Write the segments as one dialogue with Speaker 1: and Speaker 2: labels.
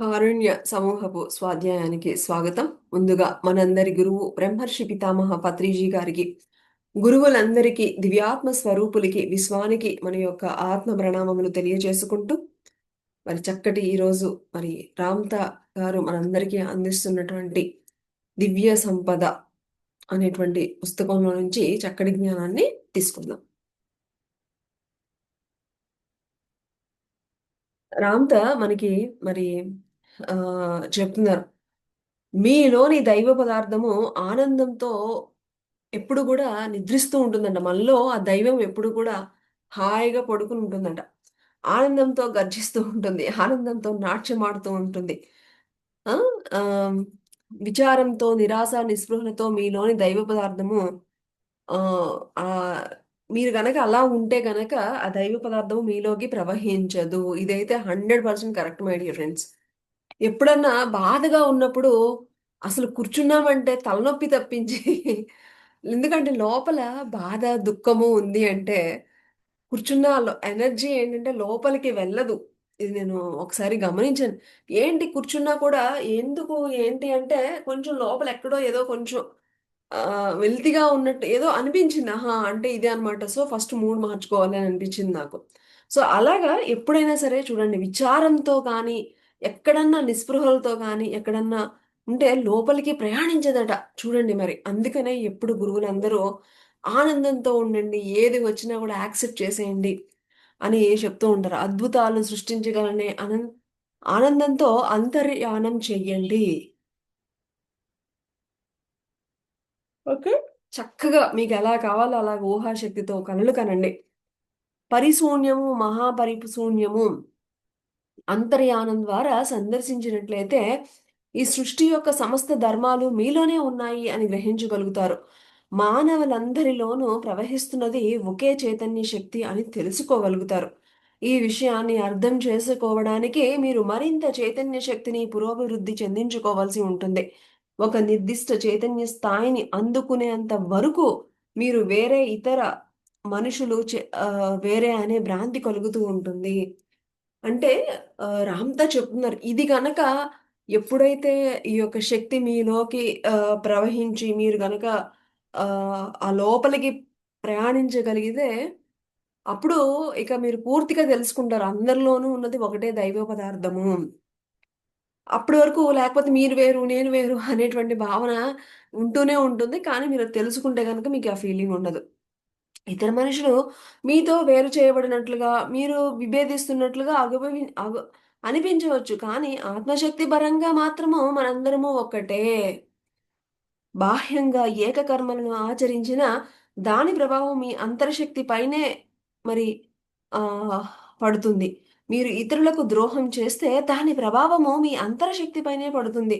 Speaker 1: కారుణ్య సమూహపు స్వాధ్యాయానికి స్వాగతం. ముందుగా మనందరి గురువు బ్రహ్మర్షి పితామహ పత్రిజీ గారికి, గురువులందరికీ, దివ్యాత్మ స్వరూపులకి, విశ్వానికి మన యొక్క ఆత్మ ప్రణామములు తెలియజేసుకుంటూ, మరి చక్కటి ఈరోజు మరి రామ్త గారు మనందరికీ అందిస్తున్నటువంటి దివ్య సంపద అనేటువంటి పుస్తకంలో నుంచి చక్కటి జ్ఞానాన్ని తీసుకుందాం. రామ్త మనకి మరి చెప్తున్నారు, మీలోని దైవ పదార్థము ఆనందంతో ఎప్పుడు కూడా నిద్రిస్తూ ఉంటుందంట. మనలో ఆ దైవం ఎప్పుడు కూడా హాయిగా పడుకుని ఉంటుందంట. ఆనందంతో గర్జిస్తూ ఉంటుంది. ఆనందంతో నాట్యమాడుతూ ఉంటుంది. ఆ! ఆహ్, విచారంతో, నిరాశ, నిస్పృహలతో మీలోని దైవ పదార్థము ఆహ్, ఆహ్, మీరు గనక అలా ఉంటే గనక ఆ దైవ పదార్థము మీలోకి ప్రవహించదు. ఇదైతే 100% కరెక్ట్ మై డియర్ ఫ్రెండ్స్. ఎప్పుడన్నా బాధగా ఉన్నప్పుడు అసలు కూర్చున్నామంటే తలనొప్పి తప్పించి ఎందుకంటే లోపల బాధ, దుఃఖము ఉంది అంటే కూర్చున్న ఎనర్జీ ఏంటంటే లోపలికి వెళ్ళదు. ఇది నేను ఒకసారి గమనించాను. ఏంటి కూర్చున్నా కూడా ఎందుకు ఏంటి అంటే కొంచెం లోపల ఎక్కడో ఏదో కొంచెం వెల్తీగా ఉన్నట్టు ఏదో అనిపించింది. ఆహా! అంటే ఇదే అన్నమాట. సో, ఫస్ట్ మూడ్ మార్చుకోవాలి అని అనిపించింది నాకు. సో, అలాగా ఎప్పుడైనా సరే చూడండి, విచారంతో కానీ, ఎక్కడన్నా నిస్పృహలతో గానీ, ఎక్కడన్నా ఉంటే లోపలికి ప్రయాణించదట. చూడండి మరి. అందుకనే ఎప్పుడు గురువులందరూ ఆనందంతో ఉండండి. ఏది వచ్చినా కూడా యాక్సెప్ట్ చేసేయండి అని చెప్తూ ఉంటారు. అద్భుతాలు సృష్టించగలనే ఆనందంతో అంతర్యానం చెయ్యండి. ఓకే. చక్కగా మీకెలా కావాలో అలాగ ఊహాశక్తితో కలలు కనండి. పరిశూన్యము, మహాపరిశూన్యము అంతర్యానం ద్వారా సందర్శించినట్లయితే, ఈ సృష్టి యొక్క సమస్త ధర్మాలు మీలోనే ఉన్నాయి అని గ్రహించగలుగుతారు. మానవులందరిలోనూ ప్రవహిస్తున్నది ఒకే చైతన్య శక్తి అని తెలుసుకోగలుగుతారు. ఈ విషయాన్ని అర్థం చేసుకోవడానికి మీరు మరింత చైతన్య శక్తిని పురోభివృద్ధి చెందించుకోవాల్సి ఉంటుంది. ఒక నిర్దిష్ట చైతన్య స్థాయిని అందుకునేంత వరకు మీరు వేరే ఇతర మనుషులు వేరే అనే భ్రాంతి కలుగుతూ ఉంటుంది. అంటే రామ్‌తా చెప్తున్నారు. ఇది గనక ఎప్పుడైతే ఈ యొక్క శక్తి మీలోకి ప్రవహించి మీరు గనక ఆ లోపలికి ప్రయాణించగలిగితే, అప్పుడు ఇక మీరు పూర్తిగా తెలుసుకుంటారు. అందరిలోనూ ఉన్నది ఒకటే దైవ పదార్థము. అప్పటి వరకు లేకపోతే మీరు వేరు, నేను వేరు అనేటువంటి భావన ఉంటూనే ఉంటుంది. కానీ మీరు తెలుసుకుంటే గనక మీకు ఆ ఫీలింగ్ ఉండదు. ఇతర మనుషులు మీతో వేరు చేయబడినట్లుగా, మీరు విభేదిస్తున్నట్లుగా అనిపించవచ్చు. కానీ ఆత్మశక్తి పరంగా మాత్రము మనందరము ఒక్కటే. బాహ్యంగా ఏకకర్మలను ఆచరించిన దాని ప్రభావం మీ అంతర్శక్తి పైనే మరి ఆహ్, పడుతుంది. మీరు ఇతరులకు ద్రోహం చేస్తే దాని ప్రభావము మీ అంతరశక్తి పైనే పడుతుంది.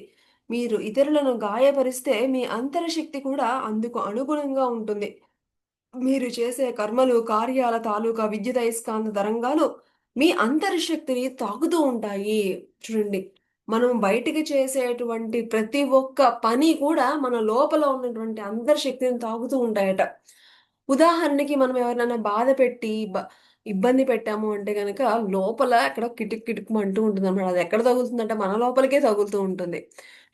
Speaker 1: మీరు ఇతరులను గాయపరిస్తే మీ అంతరశక్తి కూడా అందుకు అనుగుణంగా ఉంటుంది. మీరు చేసే కర్మలు, కార్యాల తాలూకా విద్యుదయస్కాంత తరంగాలు మీ అంతర్శక్తిని తాకుతూ ఉంటాయి. చూడండి, మనం బయటికి చేసేటువంటి ప్రతి ఒక్క పని కూడా మన లోపల ఉన్నటువంటి అంతర్శక్తిని తాకుతూ ఉంటాయట. ఉదాహరణకి మనం ఎవరినైనా బాధ పెట్టి, ఇబ్బంది పెట్టాము అంటే గనక లోపల ఎక్కడో కిటుక్ కిటుకుమంటూ ఉంటుందన్నమాట. అది ఎక్కడ తగులుతుందంటే మన లోపలికే తగులుతూ ఉంటుంది.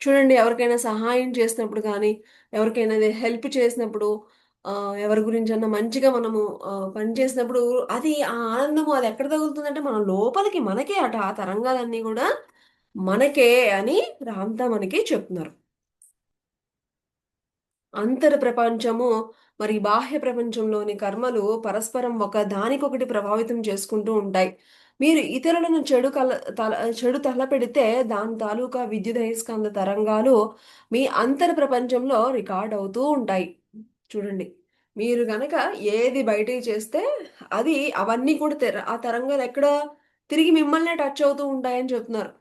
Speaker 1: చూడండి, ఎవరికైనా సహాయం చేసినప్పుడు గానీ, ఎవరికైనా హెల్ప్ చేసినప్పుడు ఎవరి గురించన్నా మంచిగా మనము పని చేసినప్పుడు అది ఆ ఆనందము అది ఎక్కడ తగులుతుందంటే మన లోపలికి మనకే అట ఆ తరంగాలన్నీ గూడా మనకే అని రాంతా మనకి చెప్తున్నారు. అంతర ప్రపంచము మరి బాహ్య ప్రపంచంలోని కర్మలు పరస్పరం ఒక దానికొకటి ప్రభావితం చేసుకుంటూ ఉంటాయి. మీరు ఇతరులను చెడు తలపెడితే దాని తాలూకా విద్యుదయస్కాంత తరంగాలు మీ అంతర ప్రపంచంలో రికార్డ్ అవుతూ ఉంటాయి. చూడండి, మీరు గనక ఏది బయటికి చేస్తే అది అవన్నీ కూడా ఆ తరంగాలు ఎక్కడ తిరిగి మిమ్మల్నే టచ్ అవుతూ ఉంటాయని చెప్తున్నారు.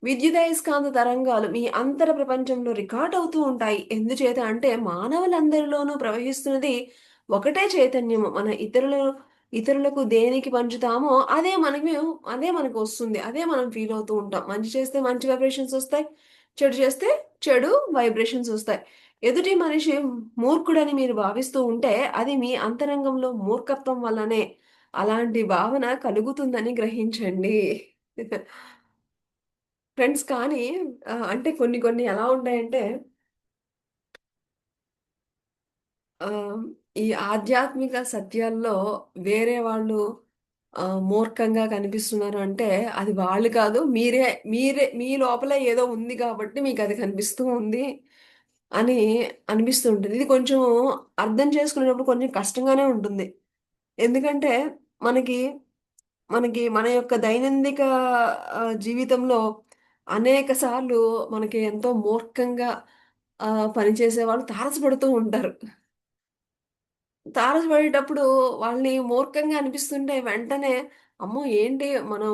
Speaker 1: విద్యుదయస్కాంత తరంగాలు మీ అంతర ప్రపంచంలో రికార్డ్ అవుతూ ఉంటాయి. ఎందుచేత అంటే మానవులందరిలోనూ ప్రవహిస్తున్నది ఒకటే చైతన్యము. మన ఇతరులకు దేనికి పంచుతామో అదే మనకు వస్తుంది. అదే మనం ఫీల్ అవుతూ ఉంటాం. మంచి చేస్తే మంచి వైబ్రేషన్స్ వస్తాయి. చెడు చేస్తే చెడు వైబ్రేషన్స్ వస్తాయి. ఎదుటి మనిషి మూర్ఖుడని మీరు భావిస్తూ ఉంటే అది మీ అంతరంగంలో మూర్ఖత్వం వల్లనే అలాంటి భావన కలుగుతుందని గ్రహించండి. ఫ్రెండ్స్ కానీ అంటే కొన్ని కొన్ని ఎలా ఉంటాయంటే ఆహ్, ఈ ఆధ్యాత్మిక సత్యాల్లో వేరే వాళ్ళు మూర్ఖంగా కనిపిస్తున్నారు అంటే అది వాళ్ళు కాదు. మీరే మీ లోపల ఏదో ఉంది కాబట్టి మీకది కనిపిస్తూ ఉంది అని అనిపిస్తూ ఉంటుంది. ఇది కొంచెం అర్థం చేసుకునేటప్పుడు కొంచెం కష్టంగానే ఉంటుంది. ఎందుకంటే మనకి, మనకి మన యొక్క దైనందిక జీవితంలో అనేక సార్లు మనకి ఎంతో మూర్ఖంగా పనిచేసే వాళ్ళు తారసపడుతూ ఉంటారు. తారసపడేటప్పుడు వాళ్ళని మూర్ఖంగా అనిపిస్తుంటే వెంటనే అమ్మో! ఏంటి మనం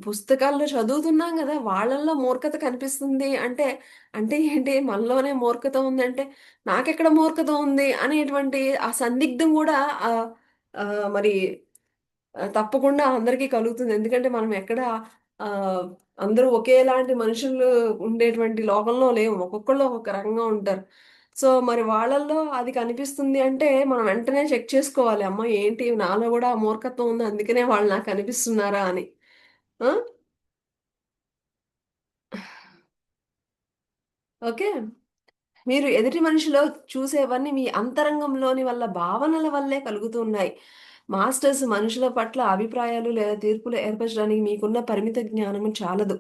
Speaker 1: పుస్తకాల్లో చదువుతున్నాం గదా! వాళ్ళల్లో మూర్ఖత కనిపిస్తుంది అంటే, అంటే ఏంటి మనలోనే మూర్ఖత ఉందంటే, నాకెక్కడ మూర్ఖత ఉంది అనేటువంటి ఆ సందిగ్ధం గూడా ఆహ్, మరి తప్పకుండా అందరికీ కలుగుతుంది. ఎందుకంటే మనం ఎక్కడ ఆహ్, అందరూ ఒకేలాంటి మనుషులు ఉండేటువంటి లోకంలో లేము. ఒక్కొక్కళ్ళు ఒక్కొక్క రకంగా ఉంటారు. సో, మరి వాళ్ళల్లో అది కనిపిస్తుంది అంటే మనం వెంటనే చెక్ చేసుకోవాలి. అమ్మో! ఏంటి నాలో గూడా ఆ మూర్ఖత్వం ఉంది. అందుకనే వాళ్ళు నాకు కనిపిస్తున్నారా అని. ఆ! ఓకే. మీరు ఎదుటి మనిషిలో చూసేవన్నీ మీ అంతరంగంలోని వల్ల భావనల వల్లే కలుగుతున్నాయి. మాస్టర్స్ మనుషుల పట్ల అభిప్రాయాలు లేదా తీర్పులు ఏర్పరచడానికి మీకున్న పరిమిత జ్ఞానము చాలదు.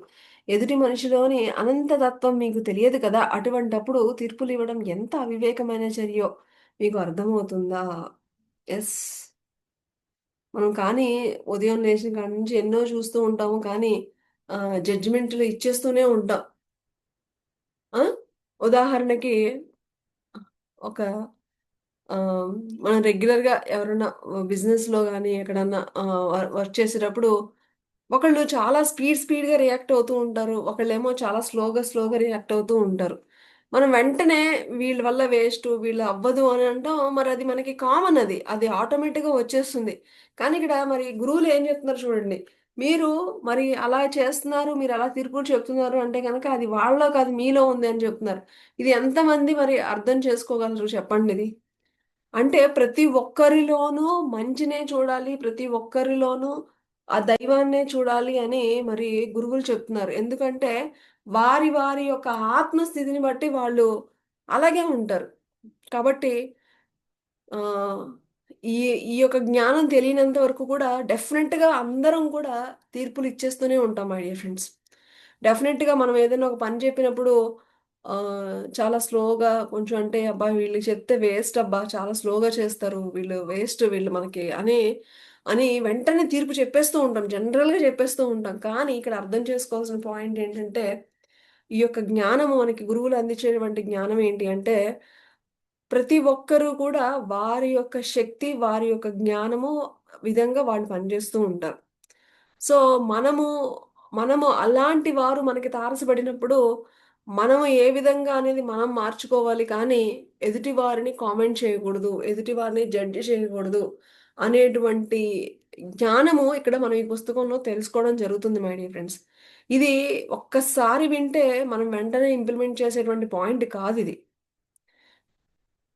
Speaker 1: ఎదుటి మనిషిలోని అనంత తత్వం మీకు తెలియదు కదా! అటువంటప్పుడు తీర్పులివ్వడం ఎంత అవివేకమైన చర్యో మీకు అర్థమవుతుందా? యెస్. మనం కానీ ఉదయం లేచిన కాడ నుంచి ఎన్నో చూస్తూ ఉంటాము. కానీ జడ్జిమెంట్‌లు ఇచ్చేస్తూనే ఉంటాం. ఆ! ఉదాహరణకి ఒక ఆహ్, మనం రెగ్యులర్‌గా ఎవరన్నా బిజినెస్‌లో గాని ఎక్కడన్నా వర్క్ చేసేటప్పుడు ఒకళ్ళు చాలా స్పీడ్‌గా రియాక్ట్ అవుతూ ఉంటారు. ఒకళ్ళేమో చాలా స్లోగా రియాక్ట్ అవుతూ ఉంటారు. మనం వెంటనే వీళ్ళ వల్ల వేస్టు, వీళ్ళు అవ్వదు అని అంటాం. మరది మనకి కామన్ అది. అది ఆటోమేటిక్‌గా వచ్చేస్తుంది. కానీ ఇక్కడ మరి గురువులు ఏం చెప్తున్నారు చూడండి. మీరు మరి అలా చేస్తున్నారు, మీరలా తీర్పులు చెప్తున్నారు అంటే గనక అది వాళ్ళలో కాదు మీలో ఉంది అని చెప్తున్నారు. ఇది ఎంతమంది మరి అర్థం చేసుకోగలరు చెప్పండిది? అంటే ప్రతి ఒక్కరిలోనూ మంచినే చూడాలి. ప్రతి ఒక్కరిలోనూ ఆ దైవాన్నే చూడాలి అని మరి గురువులు చెప్తున్నారు. ఎందుకంటే వారి యొక్క ఆత్మస్థితిని బట్టి వాళ్ళు అలాగే ఉంటారు. కాబట్టి ఆహ్, ఈ ఈ యొక్క జ్ఞానం తెలియనంత వరకు కూడా డెఫినెట్‌గా అందరం కూడా తీర్పులు ఇచ్చేస్తూనే ఉంటాం మై డియర్ ఫ్రెండ్స్. డెఫినెట్‌గా మనం ఏదైనా ఒక పని చెప్పినప్పుడు చాలా స్లోగా కొంచెం అంటే అబ్బా! వీళ్ళు చెప్తే వేస్ట్ అబ్బా! చాలా స్లోగా చేస్తారు. వీళ్ళు వేస్ట్ వీళ్ళు మనకి అని వెంటనే తీర్పు చెప్పేస్తూ ఉంటాం. జనరల్‌గా చెప్పేస్తూ ఉంటాం. కానీ ఇక్కడ అర్థం చేసుకోవాల్సిన పాయింట్ ఏంటంటే, ఈ యొక్క జ్ఞానము మనకి గురువులు అందించేటువంటి జ్ఞానం ఏంటి అంటే ప్రతి ఒక్కరు కూడా వారి యొక్క శక్తి, వారి యొక్క జ్ఞానము విధంగా వాళ్ళు పనిచేస్తూ ఉంటారు. సో, మనము, మనము అలాంటి వారు మనకి తారసపడినప్పుడు, మనము ఏ విధంగా అనేది మనం మార్చుకోవాలి కానీ, ఎదుటి వారిని కామెంట్ చేయకూడదు. ఎదుటి వారిని జడ్జ్ చేయకూడదు. అనేటువంటి జ్ఞానము ఇక్కడ మనం ఈ పుస్తకంలో తెలుసుకోవడం జరుగుతుంది మై డియర్ ఫ్రెండ్స్. ఇది ఒక్కసారి వింటే మనం వెంటనే ఇంప్లిమెంట్ చేసేటువంటి పాయింట్ కాదిది.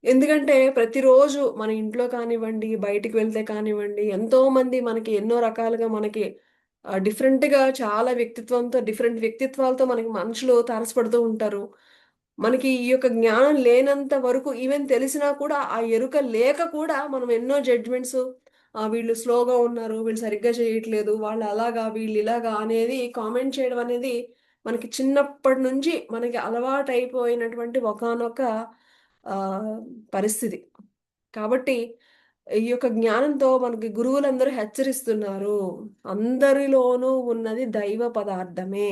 Speaker 1: ఎందుకంటే ప్రతిరోజు మన ఇంట్లో కానివ్వండి, బయటికి వెళ్తే కానివ్వండి, ఎంతోమంది మనకి ఎన్నో రకాలుగా మనకి డిఫరెంట్‌గా చాలా వ్యక్తిత్వంతో డిఫరెంట్ వ్యక్తిత్వాలతో మనకి మనుషులు తారసపడుతూ ఉంటారు. మనకి ఈ యొక్క జ్ఞానం లేనంత వరకు ఈవెన్ తెలిసినా కూడా, ఆ ఎరుక లేక కూడా మనం ఎన్నో జడ్జ్‌మెంట్స్ వీళ్ళు స్లోగా ఉన్నారు, వీళ్ళు సరిగ్గా చేయట్లేదు, వాళ్ళు అలాగా, వీళ్ళు ఇలాగా అనేది కామెంట్ చేయడం అనేది మనకి చిన్నప్పటి నుంచి మనకి అలవాటైపోయినటువంటి ఒకానొక ఆహ్, పరిస్థితి. కాబట్టి ఈ యొక్క జ్ఞానంతో మనకి గురువులందరూ హెచ్చరిస్తున్నారు. అందరిలోనూ ఉన్నది దైవ పదార్థమే.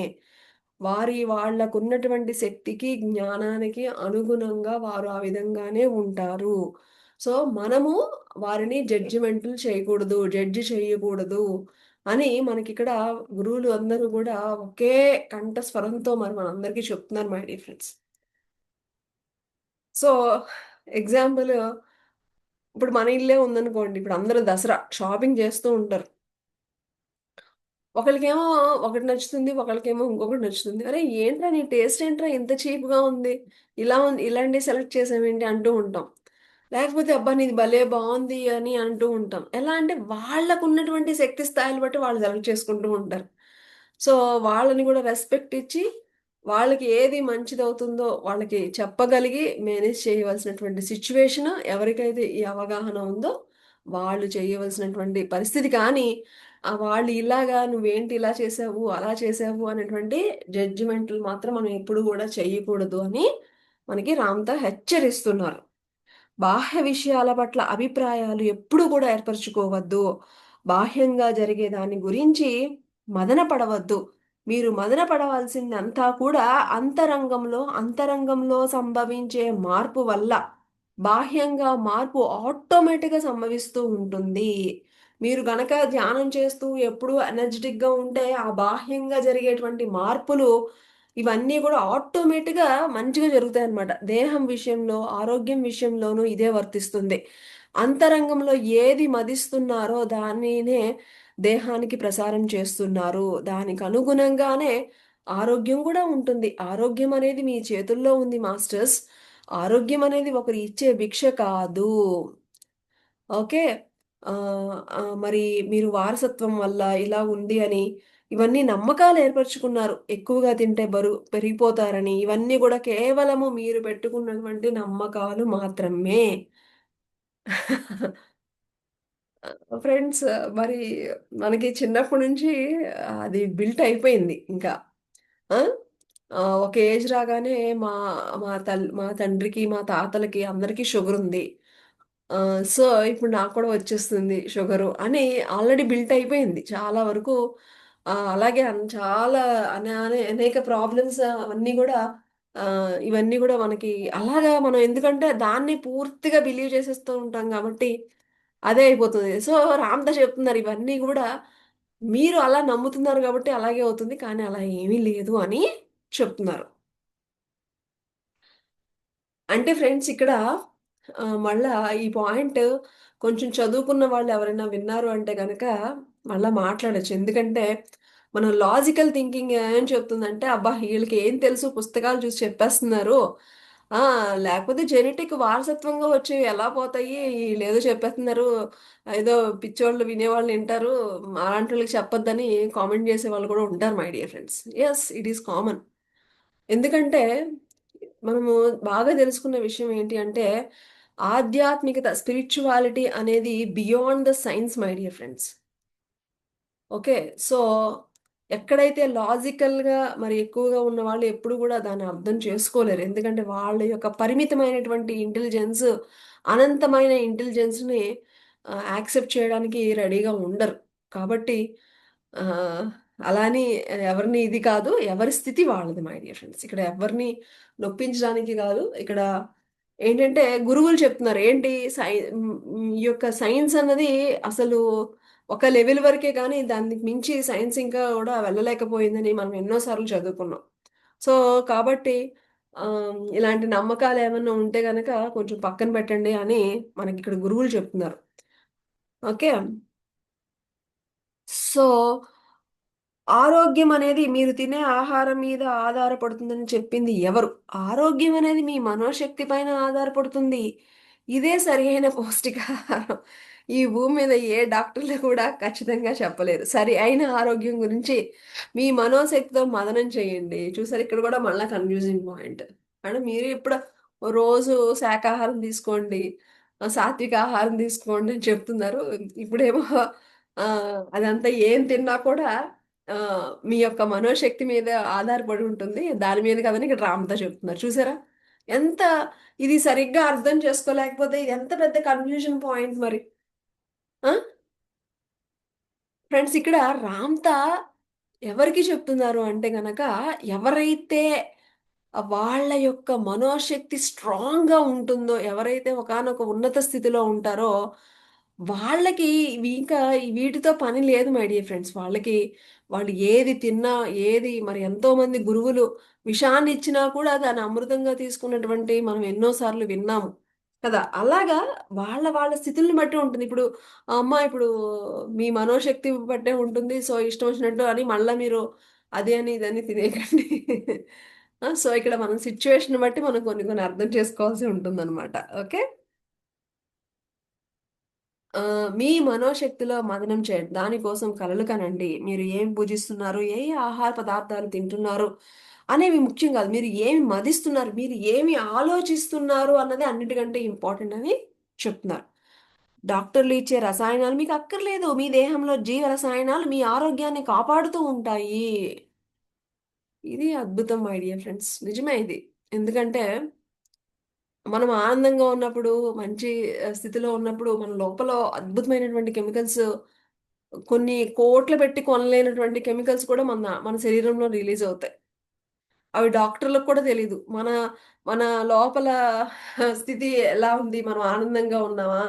Speaker 1: వాళ్ళకున్నటువంటి శక్తికి, జ్ఞానానికి అనుగుణంగా వారు ఆ విధంగానే ఉంటారు. సో, మనము వారిని జడ్జిమెంటులు చేయకూడదు. జడ్జ్ చేయకూడదు అని మనకిక్కడ గురువులు అందరూ గూడా ఒకే కంఠస్వరంతో మరి మనందరికీ చెప్తున్నారు my dear friends. So, example ఇప్పుడు మన ఇల్లే ఉందనుకోండి. ఇప్పుడు అందరూ దసరా షాపింగ్ చేస్తూ ఉంటారు. ఒకళ్ళకేమో ఒకటి నచ్చుతుంది. ఒకళ్ళకేమో ఇంకొకటి నచ్చుతుంది. "అరే! ఏంట్రా నీ టేస్ట్ ఏంట్రా ఇంత చీప్‌గా ఉంది. ఇలా ఉంది ఇలాంటివి సెలెక్ట్ చేసావేంటి?" అంటూ ఉంటాం. లేకపోతే "అబ్బా! నీది భలే బావుంది" అని అంటూ ఉంటాం. ఎలా అంటే వాళ్ళకున్నటువంటి శక్తి స్థాయిలు బట్టి వాళ్ళు సెలెక్ట్ చేసుకుంటూ ఉంటారు. సో, వాళ్ళని కూడా రెస్పెక్ట్ ఇచ్చి వాళ్ళకి ఏది మంచిదవుతుందో వాళ్ళకి చెప్పగలిగి మేనేజ్ చేయవలసినటువంటి సిచ్యువేషన్, ఎవరికైతే ఈ అవగాహన ఉందో వాళ్ళు చేయవలసినటువంటి పరిస్థితి. కానీ వాళ్ళు ఇలాగా నువ్వేంటి ఇలా చేసావు అలా చేసావు అనేటువంటి జడ్జిమెంట్లు మాత్రం మనం ఎప్పుడు కూడా చెయ్యకూడదు అని మనకి రామ్తా హెచ్చరిస్తున్నారు. బాహ్య విషయాల పట్ల అభిప్రాయాలు ఎప్పుడు కూడా ఏర్పరచుకోవద్దు. బాహ్యంగా జరిగే దాని గురించి మదన పడవద్దు. మీరు మదన పడవలసిందంతా కూడా అంతరంగంలో సంభవించే మార్పు వల్ల. బాహ్యంగా మార్పు ఆటోమేటిక్‌గా సంభవిస్తూ ఉంటుంది. మీరు గనక ధ్యానం చేస్తూ ఎప్పుడూ ఎనర్జిటిక్‌గా ఉంటే, ఆ బాహ్యంగా జరిగేటువంటి మార్పులు ఇవన్నీ గూడా ఆటోమేటిక్‌గా మంచిగా జరుగుతాయన్నమాట. దేహం విషయంలో, ఆరోగ్యం విషయంలోనూ ఇదే వర్తిస్తుంది. అంతరంగంలో ఏది మదిస్తున్నారో దానినే దేహానికి ప్రసారం చేస్తున్నారు. దానికి అనుగుణంగానే ఆరోగ్యం గూడా ఉంటుంది. ఆరోగ్యం అనేది మీ చేతుల్లో ఉంది మాస్టర్స్. ఆరోగ్యం అనేది ఒకరు ఇచ్చే భిక్ష కాదు. ఓకే. మరి మీరు వారసత్వం వల్ల ఇలా ఉంది అని, ఇవన్నీ నమ్మకాలు ఏర్పరచుకున్నారు. ఎక్కువగా తింటే బరువు పెరిగిపోతారని. ఇవన్నీ గూడా కేవలము మీరు పెట్టుకున్నటువంటి నమ్మకాలు మాత్రమే. ఫ్రెండ్స్, మరి మనకి చిన్నప్పటి నుంచి అది బిల్ట్ అయిపోయింది ఇంకా. ఆ! ఒక ఏజ్ రాగానే మా మా తండ్రికి, మా తాతలకి అందరికీ షుగరుంది. సో, ఇప్పుడు నాకు కూడా వచ్చేస్తుంది షుగరు అని ఆల్రెడీ బిల్ట్ అయిపోయింది. చాలా వరకు అలాగే చాలా అనేక ప్రాబ్లమ్స్ అవన్నీ గూడా ఇవన్నీ గూడా మనకి అలాగా మనం ఎందుకంటే దాన్ని పూర్తిగా బిలీవ్ చేసేస్తూ ఉంటాం గాబట్టి అదే అయిపోతుంది. సో, రామ్‌దాస్ చెప్తున్నారు ఇవన్నీ గూడా మీరు అలా నమ్ముతున్నారు గాబట్టి అలాగే అవుతుంది. కానీ అలా ఏమీ లేదు అని చెప్తున్నారు. అంటే ఫ్రెండ్స్ ఇక్కడ మళ్ళా ఈ పాయింట్ కొంచెం చదువుకున్న వాళ్ళు ఎవరైనా విన్నారు అంటే గనక మళ్ళా మాట్లాడొచ్చు. ఎందుకంటే మనం లాజికల్ థింకింగ్ ఏం చెప్తుందంటే, అబ్బా! ఈళ్ళకి ఏం తెలుసు పుస్తకాలు చూసి చెప్పేస్తున్నారు. ఆ! లేకపోతే జెనెటిక్ వారసత్వంగా వచ్చేవి ఎలా పోతాయి? ఈళ్ళేదో చెప్పేస్తున్నారు. ఏదో పిచ్చోళ్ళు వినేవాళ్ళు ఇంటారు. అలాంటోళ్ళకి చెప్పొద్దని కామెంట్ చేసేవాళ్ళు కూడా ఉంటారు my dear friends. Yes, it is common. ఎందుకంటే, మనము బాగా తెలుసుకున్న విషయం ఏంటి అంటే, ఆధ్యాత్మికత, స్పిరిచ్యువాలిటీ అనేది beyond the science my dear friends. Okay. So, ఎక్కడైతే లాజికల్‌గా మరి ఎక్కువగా ఉన్నవాళ్ళు ఎప్పుడు గూడా దాన్ని అర్థం చేసుకోలేరు. ఎందుకంటే, వాళ్ళ యొక్క పరిమితమైనటువంటి ఇంటెలిజెన్స్, అనంతమైన ఇంటెలిజెన్స్‌ని యాక్సెప్ట్ చేయడానికి రెడీగా ఉండరు. కాబట్టి ఆహ్, అలా అని ఎవరిని ఇది కాదు. ఎవరి స్థితి వాళ్ళది మై డియర్ ఫ్రెండ్స్. ఇక్కడ ఎవరిని నొప్పించడానికి గాదు. ఇక్కడ ఏంటంటే గురువులు చెప్తున్నారు. ఏంటి ఈ యొక్క సైన్స్ అన్నది అసలు ఒక లెవెల్ వరకే గానీ, దానికి మించి సైన్స్ ఇంకా గూడా వెళ్ళలేకపోయిందని మనం ఎన్నో సార్లు చదువుకున్నాం. సో, కాబట్టి ఇలాంటి నమ్మకాలేమన్నా ఉంటే గనక కొంచెం పక్కన పెట్టండి అని మనకిక్కడ గురువులు చెప్తున్నారు. ఓకే. సో, ఆరోగ్యం అనేది మీరు తినే ఆహారం మీద ఆధారపడుతుందని చెప్పింది ఎవరు? ఆరోగ్యం అనేది మీ మనోశక్తి పైన ఆధారపడుతుంది. ఇదే సరియైన పౌష్టికాహారం. ఈ భూమి మీద ఏ డాక్టర్లు కూడా ఖచ్చితంగా చెప్పలేరు. సరి అయిన ఆరోగ్యం గురించి మీ మనోశక్తితో మదనం చేయండి. చూసారా, ఇక్కడ కూడా మళ్ళా కన్‌ఫ్యూజింగ్ పాయింట్. అంటే మీరు ఇప్పుడు రోజు శాకాహారం తీసుకోండి, సాత్విక ఆహారం తీసుకోండి అని చెప్తున్నారు. ఇప్పుడేమో అదంతా ఏం తిన్నా కూడా మీ యొక్క మనోశక్తి మీద ఆధారపడి ఉంటుంది. దాని మీద కదని ఇక్కడ రామ్‌తో చెప్తున్నారు. చూసారా? ఎంత ఇది సరిగ్గా అర్థం చేసుకోలేకపోతే ఇది ఎంత పెద్ద కన్‌ఫ్యూజన్ పాయింట్ మరి. ఆ! ఫ్రెండ్స్, ఇక్కడ రామ్‌తా ఎవరికి చెప్తున్నారు అంటే గనక, ఎవరైతే వాళ్ళ యొక్క మనోశక్తి స్ట్రాంగ్‌గా ఉంటుందో, ఎవరైతే ఒకానొక ఉన్నత స్థితిలో ఉంటారో, వాళ్ళకి ఇవి ఇంకా వీటితో పని లేదు మై డియర్ ఫ్రెండ్స్. వాళ్ళు ఏది తిన్నా, ఏది మరి ఎంతోమంది గురువులు విషాన్నిచ్చినా కూడా దాన్ని అమృతంగా తీసుకున్నటువంటి మనం ఎన్నో సార్లు విన్నాము. కదా! అలాగా వాళ్ళ స్థితుల్ని బట్టి ఉంటుంది. ఇప్పుడు ఇప్పుడు మీ మనోశక్తి బట్టే ఉంటుంది. సో, ఇష్టం వచ్చినట్టు అని మళ్ళా మీరు అది అని, ఇదని తినేయకండి. సో, ఇక్కడ మనం సిట్యుయేషన్‌ని బట్టి మనం కొన్ని కొన్ని అర్థం చేసుకోవాల్సి ఉంటుందనమాట. ఓకే. మీ మనోశక్తిలో మదనం చేయండి. దానికోసం కలలు కనండి. మీరు ఏం పూజిస్తున్నారు, ఏ ఏ ఆహార పదార్థాలు తింటున్నారు అనేవి ముఖ్యం కాదు. మీరు ఏమి మదిస్తున్నారు, మీరు ఏమి ఆలోచిస్తున్నారు అన్నది అన్నిటికంటే ఇంపార్టెంట్ అని చెప్తున్నారు. డాక్టర్లు ఇచ్చే రసాయనాలు మీకు అక్కర్లేదు. మీ దేహంలో జీవ రసాయనాలు మీ ఆరోగ్యాన్ని కాపాడుతూ ఉంటాయి. ఇది అద్భుతం మై డియర్ ఫ్రెండ్స్. నిజమే ఇది. ఎందుకంటే మనం ఆనందంగా ఉన్నప్పుడు, మంచి స్థితిలో ఉన్నప్పుడు మన లోపల అద్భుతమైనటువంటి కెమికల్స్, కొన్ని కోట్లు పెట్టి కొనలేనటువంటి కెమికల్స్ కూడా మన శరీరంలో రిలీజ్ అవుతాయి. అవి డాక్టర్లకు కూడా తెలీదు. మన మన లోపల స్థితి ఎలా ఉంది? మనం ఆనందంగా ఉన్నామా?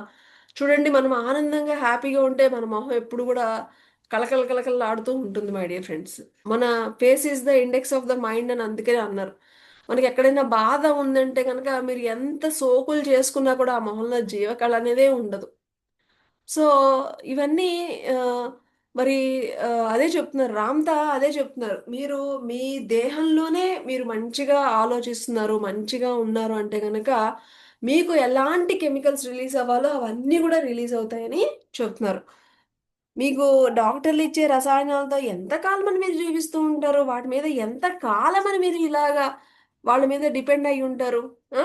Speaker 1: చూడండి, మనం ఆనందంగా, హ్యాపీగా ఉంటే మన మొహం ఎప్పుడు గూడా కళకళలాడుతూ ఉంటుంది మై డియర్ ఫ్రెండ్స్. మన face is the index of the mind అని అందుకనే అన్నారు. మనకెక్కడైనా బాధ ఉందంటే గనక మీరు ఎంత సోకులు చేసుకున్నా కూడా ఆ మొహంలో జీవకళ అనేదే ఉండదు. సో, ఇవన్నీ ఆహ్, మరి అదే చెప్తున్నారు. రామ్‌తా అదే చెప్తున్నారు. మీరు మీ దేహంలోనే మీరు మంచిగా ఆలోచిస్తున్నారు, మంచిగా ఉన్నారు అంటే గనక, మీకు ఎలాంటి కెమికల్స్ రిలీజ్ అవ్వాలో అవన్నీ గూడా రిలీజ్ అవుతాయని చెప్తున్నారు. మీకు డాక్టర్లిచ్చే రసాయనాలతో ఎంత కాలమని మీరు జీవిస్తూ ఉంటారు? వాటి మీద ఎంత కాలమని మీరు ఇలాగా వాళ్ళ మీద డిపెండ్ అయ్యి ఉంటారు? ఆ!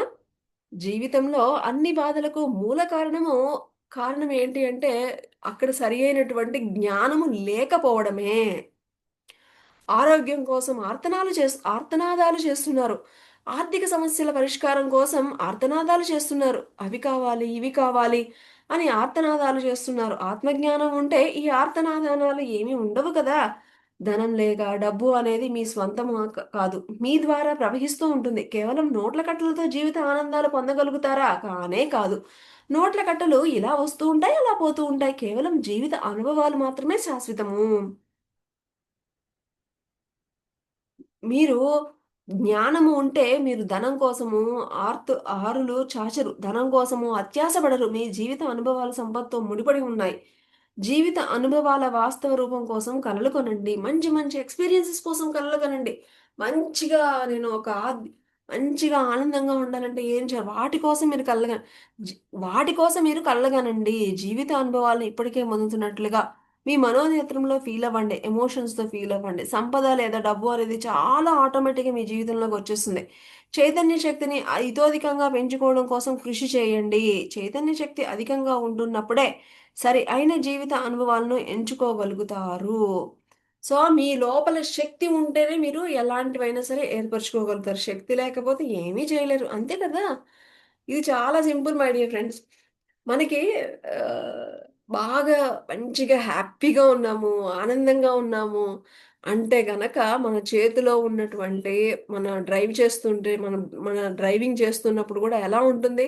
Speaker 1: జీవితంలో అన్ని బాధలకు మూల కారణం ఏంటి అంటే, అక్కడ సరి అయినటువంటి జ్ఞానము లేకపోవడమే. ఆరోగ్యం కోసం ఆర్తనాదాలు చేస్తున్నారు. ఆర్థిక సమస్యల పరిష్కారం కోసం ఆర్తనాదాలు చేస్తున్నారు. అవి కావాలి, ఇవి కావాలి అని ఆర్తనాదాలు చేస్తున్నారు. ఆత్మజ్ఞానం ఉంటే ఈ ఆర్తనాదానాలు ఏమీ ఉండవు కదా! ధనం లేక, డబ్బు అనేది మీ స్వంతం కాదు. మీ ద్వారా ప్రవహిస్తూ ఉంటుంది. కేవలం నోట్ల కట్టలతో జీవిత ఆనందాలు పొందగలుగుతారా? కానే కాదు. నోట్ల కట్టలు ఇలా వస్తూ ఉంటాయి, అలా పోతూ ఉంటాయి. కేవలం జీవిత అనుభవాలు మాత్రమే శాశ్వతము. మీరు జ్ఞానము ఉంటే మీరు ధనం కోసము ఆరులు చాచరు. ధనం కోసము అత్యాస పడరు. మీ జీవిత అనుభవాలు సంపత్తో ముడిపడి ఉన్నాయి. జీవిత అనుభవాల వాస్తవ రూపం కోసం కలలు కొనండి. మంచి మంచి ఎక్స్‌పీరియన్సెస్ కోసం కలలు కనండి. మంచిగా నేను ఒక మంచిగా ఆనందంగా ఉండాలంటే ఏం చేయాలి? వాటి కోసం మీరు జి వాటి కోసం మీరు కలలుగనండి. జీవిత అనుభవాలను ఇప్పటికే పొందుతున్నట్లుగా మీ మనోనేత్రంలో ఫీల్ అవ్వండి. ఎమోషన్స్‌తో ఫీల్ అవ్వండి. సంపద లేదా డబ్బు అనేది చాలా ఆటోమేటిక్‌గా మీ జీవితంలోకొచ్చేస్తుంది. చైతన్య శక్తిని ఇతోధికంగా పెంచుకోవడం కోసం కృషి చేయండి. చైతన్య శక్తి అధికంగా ఉంటున్నప్పుడే సరి అయిన జీవిత అనుభవాలను ఎంచుకోగలుగుతారు. సో, మీ లోపల శక్తి ఉంటేనే మీరు ఎలాంటివైనా సరే ఏర్పరచుకోగలుగుతారు. శక్తి లేకపోతే ఏమీ చేయలేరు. అంతే కదా! ఇది చాలా సింపుల్ మై డియర్ ఫ్రెండ్స్. మనకి ఆహ్, బాగా మంచిగా హ్యాపీగా ఉన్నాము, ఆనందంగా ఉన్నాము అంటే గనక మన చేతిలో ఉన్నటువంటి మన డ్రైవింగ్ చేస్తున్నప్పుడు గూడా ఎలా ఉంటుంది?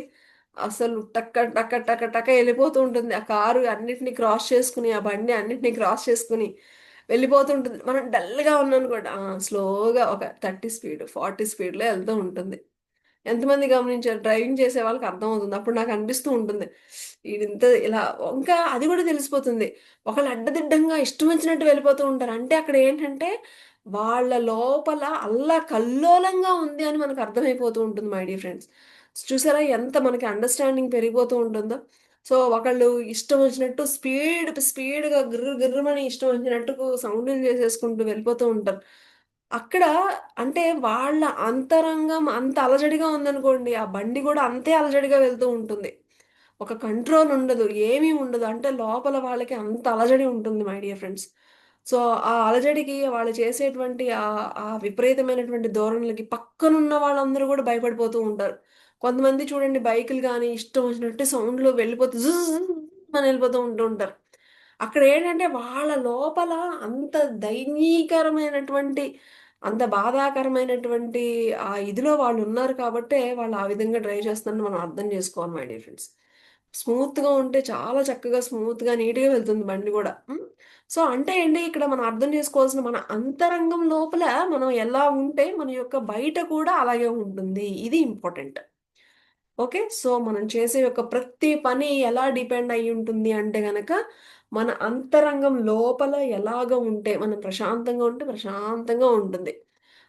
Speaker 1: అసలు టక్క టక టక టక ఎళ్ళిపోతూ ఉంటుంది. ఆ కారు అన్నిటిని క్రాస్ చేసుకొని, ఆ బండి అన్నిటిని క్రాస్ చేసుకొని వెళ్ళిపోతూ ఉంటుంది. మనం డల్‌గా ఉన్నామనుకోండి, స్లోగా ఒక 30 స్పీడ్, 40 స్పీడ్‌లో ఎళ్తూ ఉంటుంది. ఎంతమంది గమనించారు? డ్రైవింగ్ చేసే వాళ్ళకి అర్థమవుతుంది. అప్పుడు నాకనిపిస్తూ ఉంటుంది. ఈడింత ఇలా ఇంకా అది గూడా తెలిసిపోతుంది. ఒకళ్ళు అడ్డదిడ్డంగా ఇష్టం వచ్చినట్టు వెళ్ళిపోతూ ఉంటారు. అంటే అక్కడ ఏంటంటే, వాళ్ళ లోపల అల్లకల్లోలంగా ఉంది అని మనకు అర్థమైపోతూ ఉంటుంది మై డియర్ ఫ్రెండ్స్. చూసారా ఎంత మనకి అండర్‌స్టాండింగ్ పెరిగిపోతూ ఉంటుందో? సో, ఒకళ్ళు ఇష్టం వచ్చినట్టు స్పీడ్‌గా గిర్రుమని ఇష్టం వచ్చినట్టు సౌండులు చేసేసుకుంటూ వెళ్ళిపోతూ ఉంటారు. అక్కడ అంటే వాళ్ళ అంతరంగం అంత అలజడిగా ఉందనుకోండి, ఆ బండి గూడా అంతే అలజడిగా వెళ్తూ ఉంటుంది. ఒక కంట్రోల్ ఉండదు. ఏమీ ఉండదు. అంటే లోపల వాళ్ళకి అంత అలజడి ఉంటుంది మై డియర్ ఫ్రెండ్స్. సో, ఆ అలజడికి వాళ్ళు చేసేటువంటి ఆ విపరీతమైనటువంటి ధోరణులకి పక్కనున్న వాళ్ళందరూ గూడా భయపడిపోతూ ఉంటారు. కొంతమంది చూడండి, బైకులు గాని ఇష్టం వచ్చినట్టు సౌండ్‌లో వెళ్ళిపోతూ అని వెళ్ళిపోతూ ఉంటూ ఉంటారు. అక్కడేంటంటే వాళ్ళ లోపల అంత దయనీయకరమైనటువంటి, అంత బాధాకరమైనటువంటి ఆ ఇదిలో వాళ్ళున్నారు కాబట్టే వాళ్ళు ఆ విధంగా డ్రైవ్ చేస్తున్నారని మనం అర్థం చేసుకోవాలి మై డియర్ ఫ్రెండ్స్. స్మూత్‌గా ఉంటే చాలా చక్కగా స్మూత్‌గా, నీట్‌గా వెళ్తుంది బండి గూడా. హ్మ్. సో, అంటే ఏంటి, ఇక్కడ మనం అర్థం చేసుకోవాల్సిన మన అంతరంగం లోపల మనం ఎలా ఉంటే మన యొక్క బయట కూడా అలాగే ఉంటుంది. ఇది ఇంపార్టెంట్. ఓకే. సో, మనం చేసే యొక్క ప్రతి పని ఎలా డిపెండ్ అయ్యి ఉంటుంది అంటే గనక, మన అంతరంగం లోపల ఎలాగ ఉంటే, మనం ప్రశాంతంగా ఉంటే ప్రశాంతంగా ఉంటుంది.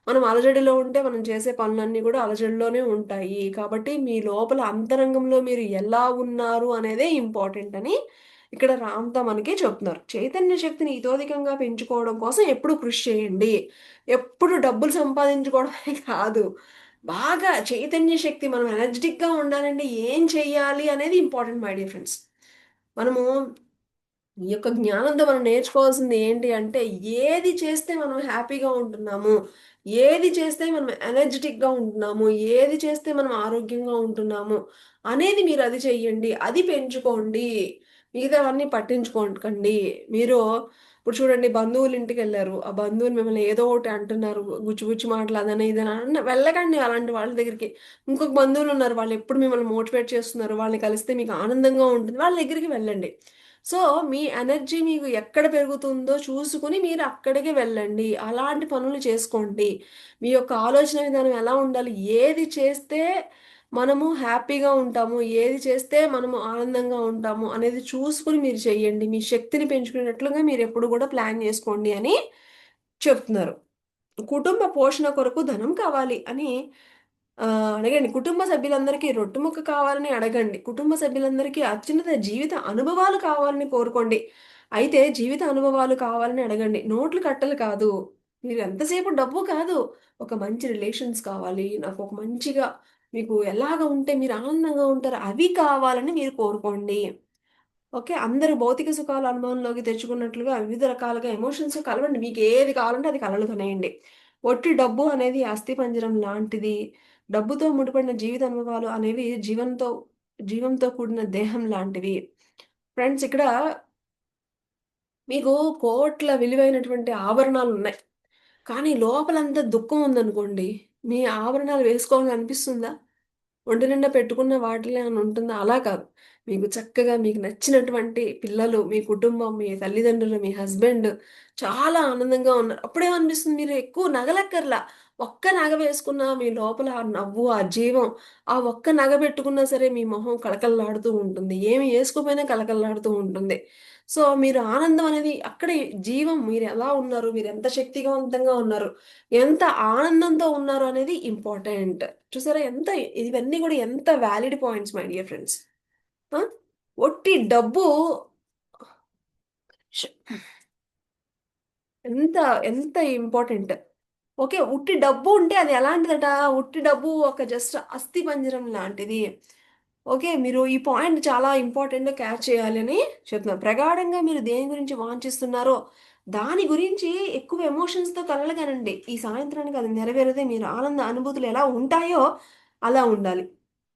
Speaker 1: మనం అలజడిలో ఉంటే మనం చేసే పనులన్నీ గూడా అలజడిలోనే ఉంటాయి. కాబట్టి మీ లోపల అంతరంగంలో మీరు ఎలా ఉన్నారు అనేదే ఇంపార్టెంట్ అని ఇక్కడ రామ్తా మనకి చెప్తున్నారు. చైతన్య శక్తిని ఇతోధికంగా పెంచుకోవడం కోసం ఎప్పుడు కృషి చేయండి. ఎప్పుడు డబ్బులు సంపాదించుకోవడమే కాదు. బాగా చైతన్య శక్తి, మనం ఎనర్జెటిక్ గా ఉండాలంటే ఏం చెయ్యాలి అనేది ఇంపార్టెంట్ మై డియర్ ఫ్రెండ్స్. మనము ఈ యొక్క జ్ఞానంతో మనం నేర్చుకోవాల్సింది ఏంటి అంటే, ఏది చేస్తే మనం హ్యాపీగా ఉంటున్నాము, ఏది చేస్తే మనం ఎనర్జెటిక్ గా ఉంటున్నాము, ఏది చేస్తే మనం ఆరోగ్యంగా ఉంటున్నాము అనేది మీరు అది చెయ్యండి, అది పెంచుకోండి. మిగతావన్నీ పట్టించుకోకండి. మీరు ఇప్పుడు చూడండి, బంధువులు ఇంటికి వెళ్ళారు, ఆ బంధువులు మిమ్మల్ని ఏదో ఒకటి అంటున్నారు, గుచ్చి గుచ్చి మాటలు అదని ఇదని వెళ్ళకండి అలాంటి వాళ్ళ దగ్గరికి. ఇంకొక బంధువులు ఉన్నారు, వాళ్ళు ఎప్పుడు మిమ్మల్ని మోటివేట్ చేస్తున్నారు, వాళ్ళని కలిస్తే మీకు ఆనందంగా ఉంటుంది, వాళ్ళ దగ్గరికి వెళ్ళండి. సో మీ ఎనర్జీ మీకు ఎక్కడ పెరుగుతుందో చూసుకుని మీరు అక్కడికి వెళ్ళండి. అలాంటి పనులు చేసుకోండి. మీ యొక్క ఆలోచన విధానం ఎలా ఉండాలి, ఏది చేస్తే మనము హ్యాపీగా ఉంటాము, ఏది చేస్తే మనము ఆనందంగా ఉంటాము అనేది చూసుకుని మీరు చెయ్యండి. మీ శక్తిని పెంచుకునేటట్లుగా మీరు ఎప్పుడు కూడా ప్లాన్ చేసుకోండి అని చెప్తున్నారు. కుటుంబ పోషణ కొరకు ధనం కావాలి అని అడగండి. కుటుంబ సభ్యులందరికీ రొట్టుముక్క కావాలని అడగండి. కుటుంబ సభ్యులందరికీ అత్యున్నత జీవిత అనుభవాలు కావాలని కోరుకోండి. అయితే జీవిత అనుభవాలు కావాలని అడగండి. నోట్లు కట్టలు కాదు. మీరు ఎంతసేపు డబ్బు కాదు. ఒక మంచి రిలేషన్స్ కావాలి. నాకు ఒక మంచిగా మీకు ఎలాగ ఉంటే మీరు ఆనందంగా ఉంటారో అవి కావాలని మీరు కోరుకోండి. ఓకే. అందరూ భౌతిక సుఖాలు అనుభవంలోకి తెచ్చుకున్నట్లుగా వివిధ రకాలుగా ఎమోషన్స్ కలవండి. మీకు ఏది కావాలంటే అది కలలు కనేయండి. ఒట్టి డబ్బు అనేది అస్థిపంజరం లాంటిది. డబ్బుతో ముడిపడిన జీవిత అనుభవాలు అనేవి జీవంతో కూడిన దేహం లాంటివి. ఫ్రెండ్స్, ఇక్కడ మీకు కోట్ల విలువైనటువంటి ఆభరణాలున్నాయి. కానీ లోపలంతా దుఃఖం ఉందనుకోండి, మీ ఆభరణాలు వేసుకోవాలని అనిపిస్తుందా? ఒంటి నిండా పెట్టుకున్న వాటిలో ఏమైనా ఉంటుందా? అలా కాదు. మీకు చక్కగా మీకు నచ్చినటువంటి పిల్లలు, మీ కుటుంబం, మీ తల్లిదండ్రులు, మీ హస్బెండ్ చాలా ఆనందంగా ఉన్నారు. అప్పుడేమనిపిస్తుంది, మీరు ఎక్కువ నగలక్కర్లా. ఒక్క నగ వేసుకున్నా మీ లోపల ఆ నవ్వు, ఆ జీవం, ఆ ఒక్క నగ పెట్టుకున్నా సరే మీ మొహం కళకళలాడుతూ ఉంటుంది. ఏమి ఏసుకోపోయినా కళకళలాడుతూ ఉంటుంది. సో, మీరు ఆనందం అనేది అక్కడే జీవం, మీరెలా ఉన్నారు, మీరెంత శక్తివంతంగా ఉన్నారు, ఎంత ఆనందంతో ఉన్నారు అనేది ఇంపార్టెంట్. చూసారా ఎంత, ఇవన్నీ కూడా ఎంత valid points my dear friends. ఒట్టి డబ్బు ష్- ఎంత ఎంత ఇంపార్టెంట్. ఓకే. ఉట్టి డబ్బు ఉంటే అది ఎలాంటిదట? ఉట్టి డబ్బు ఒక జస్ట్ అస్థి పంజరం లాంటిది. ఓకే. మీరు ఈ పాయింట్ చాలా ఇంపార్టెంట్ క్యాచ్ చేయాలని చెప్తున్నారు. ప్రగాఢంగా మీరు దేని గురించి వాంఛిస్తున్నారో దాని గురించి ఎక్కువ ఎమోషన్స్‌తో కలలుగనండి. ఈ సాయంత్రానికి అది నెరవేరితే మీరు ఆనంద అనుభూతులు ఎలా ఉంటాయో అలా ఉండాలి.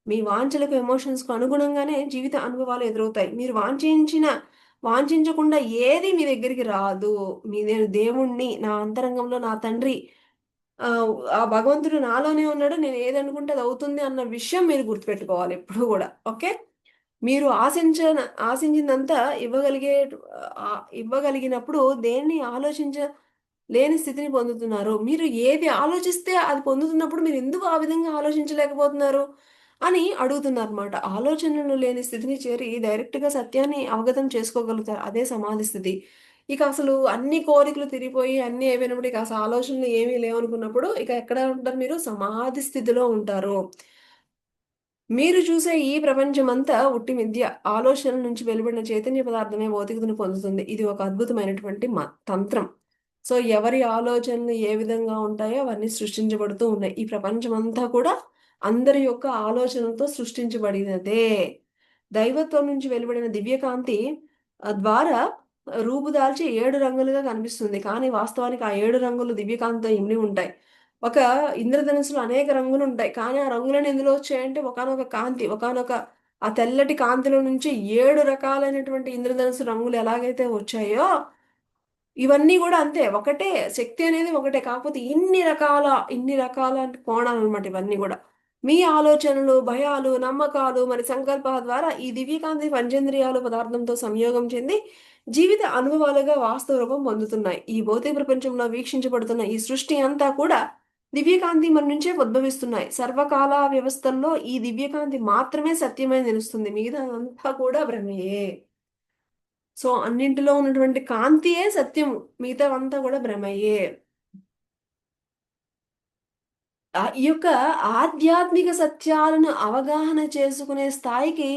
Speaker 1: మీ వాంఛలకు, ఎమోషన్స్‌కు అనుగుణంగానే జీవిత అనుభవాలు ఎదురవుతాయి. మీరు వాంఛించకుండా ఏది మీ దగ్గరికి రాదు. నేను దేవుడిని, నా అంతరంగంలో నా తండ్రి, ఆ భగవంతుడు నాలోనే ఉన్నాడు, నేను ఏదనుకుంటే అది అవుతుంది అన్న విషయం మీరు గుర్తుపెట్టుకోవాలి ఎప్పుడూ గూడా. ఓకే. మీరు ఆశించిందంతా ఇవ్వగలిగినప్పుడు దేన్ని లేని స్థితిని పొందుతున్నారు. మీరు ఏది ఆలోచిస్తే అది పొందుతున్నప్పుడు మీరు ఎందుకు ఆ విధంగా ఆలోచించలేకపోతున్నారు అని అడుగుతున్నారన్నమాట. ఆలోచనలు లేని స్థితిని చేరి డైరెక్ట్‌గా సత్యాన్ని అవగతం చేసుకోగలుగుతారు. అదే సమాధి స్థితి. ఇక అసలు అన్ని కోరికలు తీరిపోయి అన్నీ అయిపోయినప్పుడు ఇక అసలు ఆలోచనలు ఏమీ లేవనుకున్నప్పుడు ఇక ఎక్కడ ఉంటారు మీరు? సమాధి స్థితిలో ఉంటారు. మీరు చూసే ఈ ప్రపంచమంతా ఉట్టి మిథ్య. ఆలోచనల నుంచి వెలువడిన చైతన్య పదార్థమే భౌతికతను పొందుతుంది. ఇది ఒక అద్భుతమైనటువంటి తంత్రం. సో, ఎవరి ఆలోచనలు ఏ విధంగా ఉంటాయో అవన్నీ సృష్టించబడుతూ ఉన్నాయి. ఈ ప్రపంచమంతా కూడా అందరి యొక్క ఆలోచనలతో సృష్టించబడినదే. దైవత్వం నుంచి వెలువడిన దివ్యకాంతి ద్వారా రూపుదాల్చి 7 రంగులుగా కనిపిస్తుంది. కానీ వాస్తవానికి ఆ 7 రంగులు దివ్యకాంతితో ఇమిడి ఉంటాయి. ఒక ఇంద్రధనుస్సులో అనేక రంగులుంటాయి. కానీ ఆ రంగులన్నీ ఎందులో వచ్చాయంటే ఒకానొక కాంతి, ఆ తెల్లటి కాంతిలో నుంచి 7 రకాలైనటువంటి ఇంద్రధనుస్సు రంగులు ఎలాగైతే వచ్చాయో, ఇవన్నీ గూడా అంతే. ఒకటే శక్తి అనేది ఒకటే. కాకపోతే ఇన్ని రకాల కోణాలనమాట ఇవన్నీ గూడా. మీ ఆలోచనలు, భయాలు, నమ్మకాలు, మరి సంకల్పాల ద్వారా ఈ దివ్యకాంతి పంచేంద్రియాలు పదార్థంతో సంయోగం చెంది జీవిత అనుభవాలుగా వాస్తవ రూపం పొందుతున్నాయి. ఈ భౌతిక ప్రపంచంలో వీక్షించబడుతున్న ఈ సృష్టి అంతా కూడా దివ్యకాంతి మన నుంచే ఉద్భవిస్తున్నాయి. సర్వకాల వ్యవస్థల్లో ఈ దివ్యకాంతి మాత్రమే సత్యమై నిలుస్తుంది. మిగతాదంతా కూడా భ్రమయే. సో, అన్నింటిలో ఉన్నటువంటి కాంతియే సత్యము. మిగతావంతా కూడా భ్రమయే. ఈ యొక్క ఆధ్యాత్మిక సత్యాలను అవగాహన చేసుకునే స్థాయికి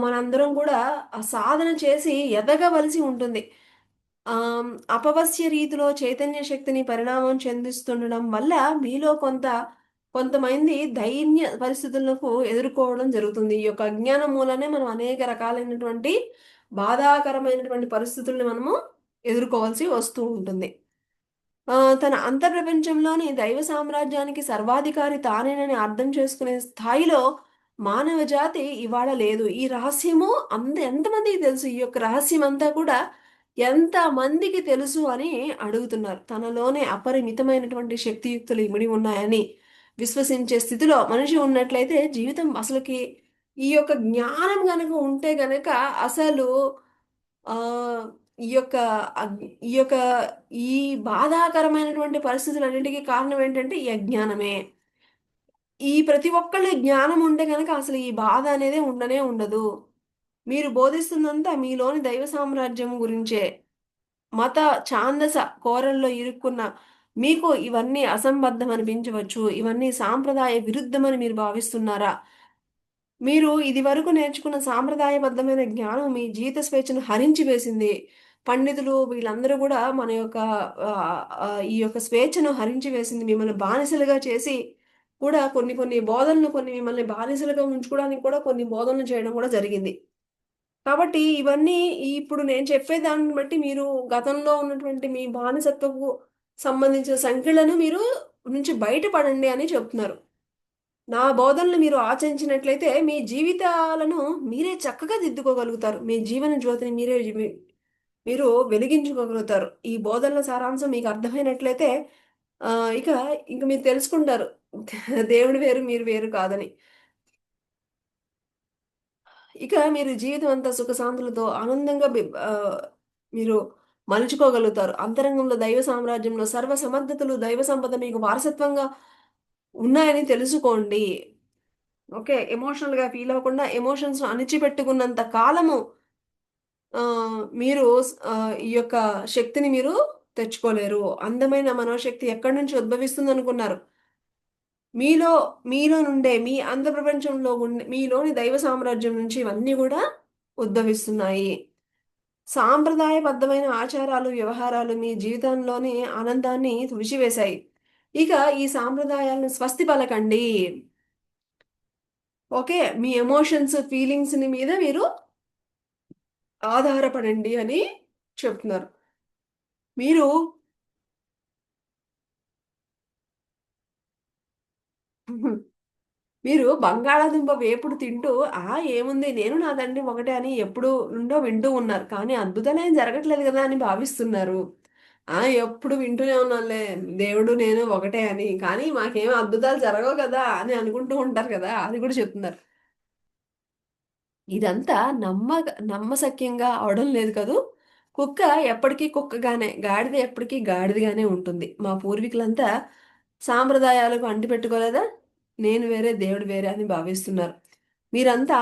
Speaker 1: మనందరం కూడా ఆ సాధన చేసి ఎదగవలసి ఉంటుంది. అపవస్య రీతిలో చైతన్య శక్తిని పరిణామం చెందిస్తుండడం వల్ల మీలో కొంతమంది దైన్య పరిస్థితులకు ఎదుర్కోవడం జరుగుతుంది. ఈ యొక్క అజ్ఞానం మూలనే మనం అనేక రకాలైనటువంటి బాధాకరమైనటువంటి పరిస్థితుల్ని మనము ఎదుర్కోవాల్సి వస్తూ ఉంటుంది. తన అంతర్ప్రపంచంలోని దైవ సామ్రాజ్యానికి సర్వాధికారి తానేనని అర్థం చేసుకునే స్థాయిలో మానవ జాతి ఇవాళ లేదు. ఈ రహస్యము ఎంతమందికి తెలుసు? ఈ యొక్క రహస్యం అంతా కూడా ఎంతమందికి తెలుసు అని అడుగుతున్నారు. తనలోనే అపరిమితమైనటువంటి శక్తియుక్తులు ఇమిడి ఉన్నాయని విశ్వసించే స్థితిలో మనిషి ఉన్నట్లయితే జీవితం అసలుకి ఈ యొక్క జ్ఞానం గనక ఉంటే గనక అసలు ఆహ్, ఈ యొక్క ఈ యొక్క ఈ బాధాకరమైనటువంటి పరిస్థితులన్నిటికీ కారణం ఏంటంటే ఈ అజ్ఞానమే. ఈ ప్రతి ఒక్కళ్ళ జ్ఞానం ఉంటే గనక అసలు ఈ బాధ అనేదే ఉండనే ఉండదు. మీరు బోధిస్తుందంతా మీలోని దైవ సామ్రాజ్యం గురించే. మత ఛాందస కోరల్లో ఇరుక్కున్న మీకు ఇవన్నీ అసంబద్ధం అనిపించవచ్చు. ఇవన్నీ సాంప్రదాయ విరుద్ధమని మీరు భావిస్తున్నారా? మీరు ఇదివరకు నేర్చుకున్న సాంప్రదాయబద్ధమైన జ్ఞానం మీ జీవిత స్వేచ్ఛను హరించి వేసింది. పండితులు వీళ్ళందరూ గూడా మన యొక్క ఈ యొక్క స్వేచ్ఛను హరించి వేసింది. మిమ్మల్ని బానిసలుగా చేసి కూడా కొన్ని బోధనలు మిమ్మల్ని బానిసలుగా ఉంచుకోవడానికి కూడా కొన్ని బోధనలు చేయడం కూడా జరిగింది. కాబట్టి ఇవన్నీ ఇప్పుడు నేను చెప్పే దాన్ని బట్టి మీరు గతంలో ఉన్నటువంటి మీ బానిసత్వపు సంబంధించిన సంఖ్యలను మీరు నుంచి బయటపడండి అని చెప్తున్నారు. నా బోధనలు మీరు ఆచరించినట్లయితే మీ జీవితాలను మీరే చక్కగా దిద్దుకోగలుగుతారు. మీ జీవన జ్యోతిని మీరు వెలిగించుకోగలుగుతారు. ఈ బోధనల సారాంశం మీకు అర్థమైనట్లయితే ఆహ్, ఇక ఇంక మీరు తెలుసుకుంటారు. దేవుడు వేరు, మీరు వేరు కాదని. ఇక మీరు జీవితం అంతా సుఖశాంతులతో ఆనందంగా మీరు మలుచుకోగలుగుతారు. అంతరంగంలో దైవ సామ్రాజ్యంలో సర్వ సమర్థతలు, దైవ సంపద మీకు వారసత్వంగా ఉన్నాయని తెలుసుకోండి. ఓకే. ఎమోషనల్‌గా ఫీల్ అవ్వకుండా ఎమోషన్స్‌ని అణిచిపెట్టుకున్నంత కాలము మీరు ఈ యొక్క శక్తిని మీరు తెచ్చుకోలేరు. అందమైన మనోశక్తి ఎక్కడి నుంచి ఉద్భవిస్తుందనుకున్నారు? మీలో మీలో నుండే మీ అంతఃప్రపంచంలో మీలోని దైవ సామ్రాజ్యం నుంచి ఇవన్నీ గూడా ఉద్భవిస్తున్నాయి. సాంప్రదాయబద్ధమైన ఆచారాలు, వ్యవహారాలు మీ జీవితంలోని ఆనందాన్ని తుడిచివేశాయి. ఇక ఈ సాంప్రదాయాలను స్వస్తి పలకండి. ఓకే. మీ ఎమోషన్స్, ఫీలింగ్స్‌ని మీద మీరు ఆధారపడండి అని చెప్తున్నారు. మీరు మీరు బంగాళాదుంప వేపుడు తింటూ, ఏముంది నేను నా తండ్రి ఒకటే అని ఎప్పుడు నుండో వింటూ ఉన్నారు. కానీ అద్భుతాలేం జరగట్లేదు గదా! అని భావిస్తున్నారు. ఎప్పుడు వింటూనే ఉన్నానులే దేవుడు నేను ఒకటే అని. కానీ మాకేం అద్భుతాలు జరగవు గదా! అని అనుకుంటూ ఉంటారు గదా! అది కూడా చెప్తున్నారు. ఇదంతా నమ్మశక్యంగా అవడం లేదు కదూ! కుక్క ఎప్పటికీ కుక్కగానే, గాడిద ఎప్పటికీ గాడిదగానే ఉంటుంది. మా పూర్వీకులంతా సాంప్రదాయాలకు అంటిపెట్టుకోలేదా? నేను వేరే, దేవుడు వేరే అని భావిస్తున్నారు. మీరంతా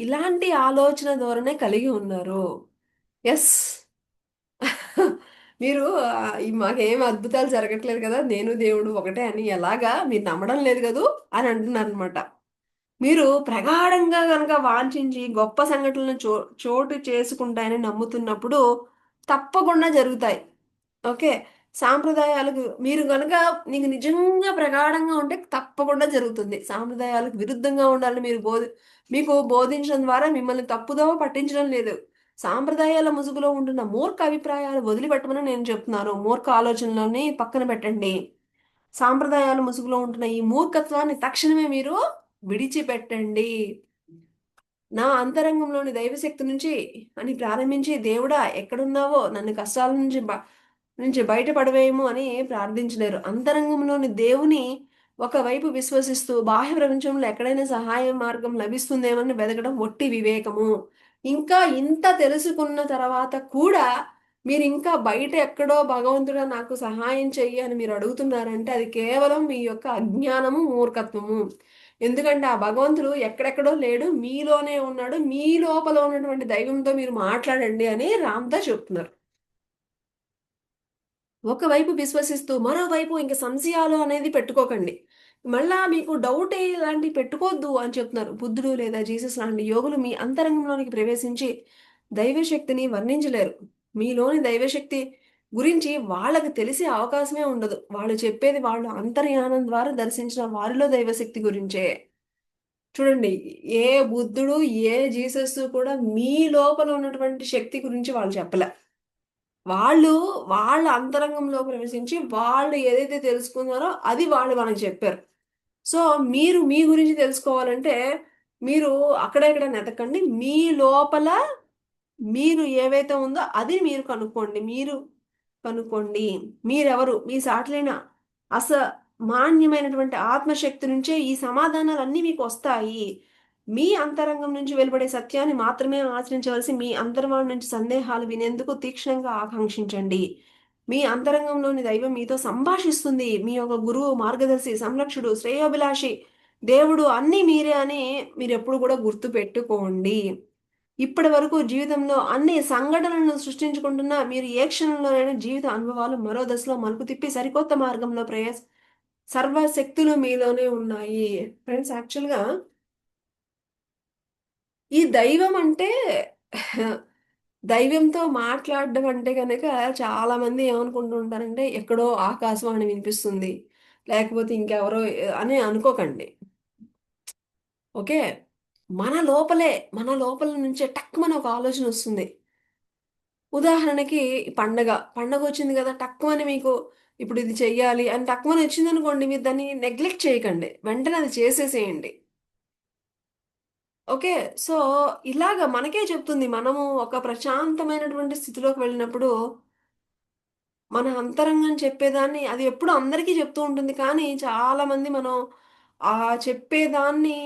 Speaker 1: ఇలాంటి ఆలోచన ధోరణే కలిగి ఉన్నారు. యెస్. మీరు మాకేం అద్భుతాలు జరగట్లేదు కదా! నేను దేవుడు ఒకటే అని ఎలాగా మీరు నమ్మడం లేదు కదూ! అని అంటున్నారనమాట. మీరు ప్రగాఢంగా గనక వాంఛించి గొప్ప సంఘటనలను చోటు చేసుకుంటాయని నమ్ముతున్నప్పుడు తప్పకుండా జరుగుతాయి. ఓకే. సాంప్రదాయాలకు మీరు గనక నీకు నిజంగా ప్రగాఢంగా ఉంటే తప్పకుండా జరుగుతుంది. సాంప్రదాయాలకు విరుద్ధంగా ఉండాలని మీకు బోధించడం ద్వారా మిమ్మల్ని తప్పుదోవ పట్టించడం లేదు. సాంప్రదాయాల ముసుగులో ఉంటున్న మూర్ఖ అభిప్రాయాలు వదిలిపెట్టమని నేను చెప్తున్నాను. మూర్ఖ ఆలోచనలని పక్కన పెట్టండి. సాంప్రదాయాల ముసుగులో ఉంటున్న ఈ మూర్ఖత్వాన్ని తక్షణమే మీరు విడిచిపెట్టండి. నా అంతరంగంలోని దైవశక్తి నుంచి అని ప్రారంభించి, దేవుడా ఎక్కడున్నావో నన్ను కష్టాల నుంచి బయటపడవేయము అని ప్రార్థించలేరు. అంతరంగంలోని దేవుని ఒకవైపు విశ్వసిస్తూ, బాహ్య ప్రపంచంలో ఎక్కడైనా సహాయ మార్గం లభిస్తుందేమని వెతకడం ఒట్టి వివేకము. ఇంకా ఇంత తెలుసుకున్న తర్వాత కూడా మీరింకా బయట ఎక్కడో భగవంతుడా నాకు సహాయం చెయ్యి అని మీరు అడుగుతున్నారంటే అది కేవలం మీ యొక్క అజ్ఞానము, మూర్ఖత్వము. ఎందుకంటే ఆ భగవంతుడు ఎక్కడెక్కడో లేడు. మీలోనే ఉన్నాడు. మీ లోపల ఉన్నటువంటి దైవంతో మీరు మాట్లాడండి అని రామ్‌దాస్ చెప్తున్నారు. ఒకవైపు విశ్వసిస్తూ, మరోవైపు ఇంక సంశయాలు అనేది పెట్టుకోకండి. మళ్ళా మీకు డౌట్ ఇలాంటివి పెట్టుకోవద్దు అని చెప్తున్నారు. బుద్ధుడు లేదా జీసస్ లాంటి యోగులు మీ అంతరంగంలోనికి ప్రవేశించి దైవశక్తిని వర్ణించలేరు. మీలోని దైవశక్తి గురించి వాళ్ళకి తెలిసే అవకాశమే ఉండదు. వాళ్ళు చెప్పేది వాళ్ళు అంతర్యానం ద్వారా దర్శించిన వారిలో దైవశక్తి గురించే. చూడండి, ఏ బుద్ధుడు, ఏ జీసస్ కూడా మీ లోపల ఉన్నటువంటి శక్తి గురించి వాళ్ళు చెప్పలే. వాళ్ళు వాళ్ళ అంతరంగంలో ప్రవేశించి వాళ్ళు ఏదైతే తెలుసుకున్నారో అది వాళ్ళు మనకు చెప్పారు. సో మీరు మీ గురించి తెలుసుకోవాలంటే మీరు అక్కడెక్కడ నెతకండి. మీ లోపల మీరు ఏవైతే ఉందో అది మీరు కనుక్కోండి. మీరు కనుక్కోండి. మీరెవరు? మీ సాటిలైన అసమాన్యమైనటువంటి ఆత్మశక్తి నుంచే ఈ సమాధానాలన్నీ మీకు వస్తాయి. మీ అంతరంగం నుంచి వెలువడే సత్యాన్ని మాత్రమే ఆచరించవలసి మీ అంతర్వాణి నుంచి సందేహాలు వినేందుకు తీక్షణంగా ఆకాంక్షించండి. మీ అంతరంగంలోని దైవం మీతో సంభాషిస్తుంది. మీ యొక్క గురువు, మార్గదర్శి, సంరక్షకుడు, శ్రేయోభిలాషి, దేవుడు అన్నీ మీరే అని మీరు ఎప్పుడు కూడా గుర్తు పెట్టుకోండి. ఇప్పటి వరకు జీవితంలో అన్ని సంఘటనలను సృష్టించుకుంటున్న మీరు ఏ క్షణంలోనైనా జీవిత అనుభవాలు మరో దశలో మలుపు తిప్పి సరికొత్త మార్గంలో సర్వశక్తులు మీలోనే ఉన్నాయి. ఫ్రెండ్స్, యాక్చువల్గా ఈ దైవం అంటే దైవంతో మాట్లాడడం అంటే కనుక చాలా మంది ఏమనుకుంటూ ఉంటారంటే ఎక్కడో ఆకాశవాణి వినిపిస్తుంది, లేకపోతే ఇంకెవరో అని అనుకోకండి. ఓకే, మన లోపల నుంచే టక్కుమని ఒక ఆలోచన వస్తుంది. ఉదాహరణకి పండగ పండగ వచ్చింది కదా, టక్కుమని మీకు ఇప్పుడు ఇది చెయ్యాలి అని టక్కుమని వచ్చింది అనుకోండి, మీరు దాన్ని నెగ్లెక్ట్ చేయకండి, వెంటనే అది చేసేసేయండి. ఓకే. సో ఇలాగ మనకే చెప్తుంది. మనము ఒక ప్రశాంతమైనటువంటి స్థితిలోకి వెళ్ళినప్పుడు మన అంతరంగం చెప్పేదాన్ని అది ఎప్పుడు అందరికీ చెప్తూ ఉంటుంది. కానీ చాలామంది మనం ఆ చెప్పేదాన్ని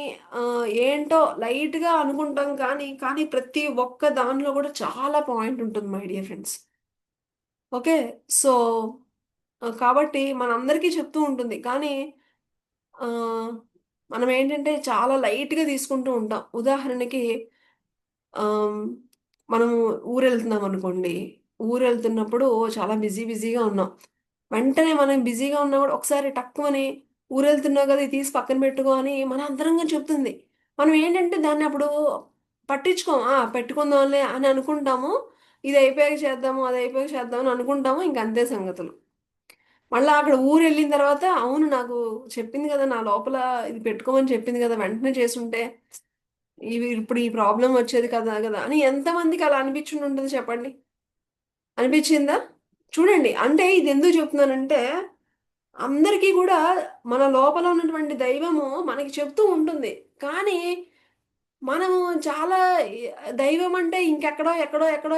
Speaker 1: ఏంటో లైట్‌గా అనుకుంటాం కానీ, కానీ ప్రతి ఒక్క దానిలో కూడా చాలా పాయింట్ ఉంటుంది my dear friends. Okay. So కాబట్టి మనందరికీ చెప్తూ ఉంటుంది. కానీ ఆహ్, మనమేంటంటే చాలా లైట్‌గా తీసుకుంటూ ఉంటాం. ఉదాహరణకి ఆహ్, మనము ఊరెళ్తున్నామనుకోండి. ఊరెళ్తున్నప్పుడు చాలా బిజీగా ఉన్నాం. వెంటనే మనం బిజీగా ఉన్నా గూడా ఒకసారి టక్కుమని ఊరెళ్తున్నావు గదా! ఇది తీసి పక్కన పెట్టుకో అని మన అంతరంగం చెప్తుంది. మనం ఏంటంటే దాన్ని అప్పుడు పట్టించుకోం. ఆ! పెట్టుకుందాంలే అని అనుకుంటాము. ఇది అయిపోయాక చేద్దాము, అది అయిపోయాక చేద్దాం అని అనుకుంటాము. ఇంక అంతే సంగతులు. మళ్ళా అక్కడ ఊరెళ్ళిన తర్వాత అవును నాకు చెప్పింది గదా! నా లోపల ఇది పెట్టుకోమని చెప్పింది గదా! వెంటనే చేసుంటే ఇవి ఇప్పుడు ఈ ప్రాబ్లమ్ వచ్చేది కదా! గదా! అని ఎంతమందికి అలా అనిపించుండుంటది చెప్పండి? అనిపించిందా? చూడండి. అంటే ఇదెందుకు చెప్తున్నానంటే, అందరికీ గూడా మన లోపల ఉన్నటువంటి దైవము మనకి చెప్తూ ఉంటుంది. కానీ, మనము చాలా ఈ దైవం అంటే ఇంకెక్కడో,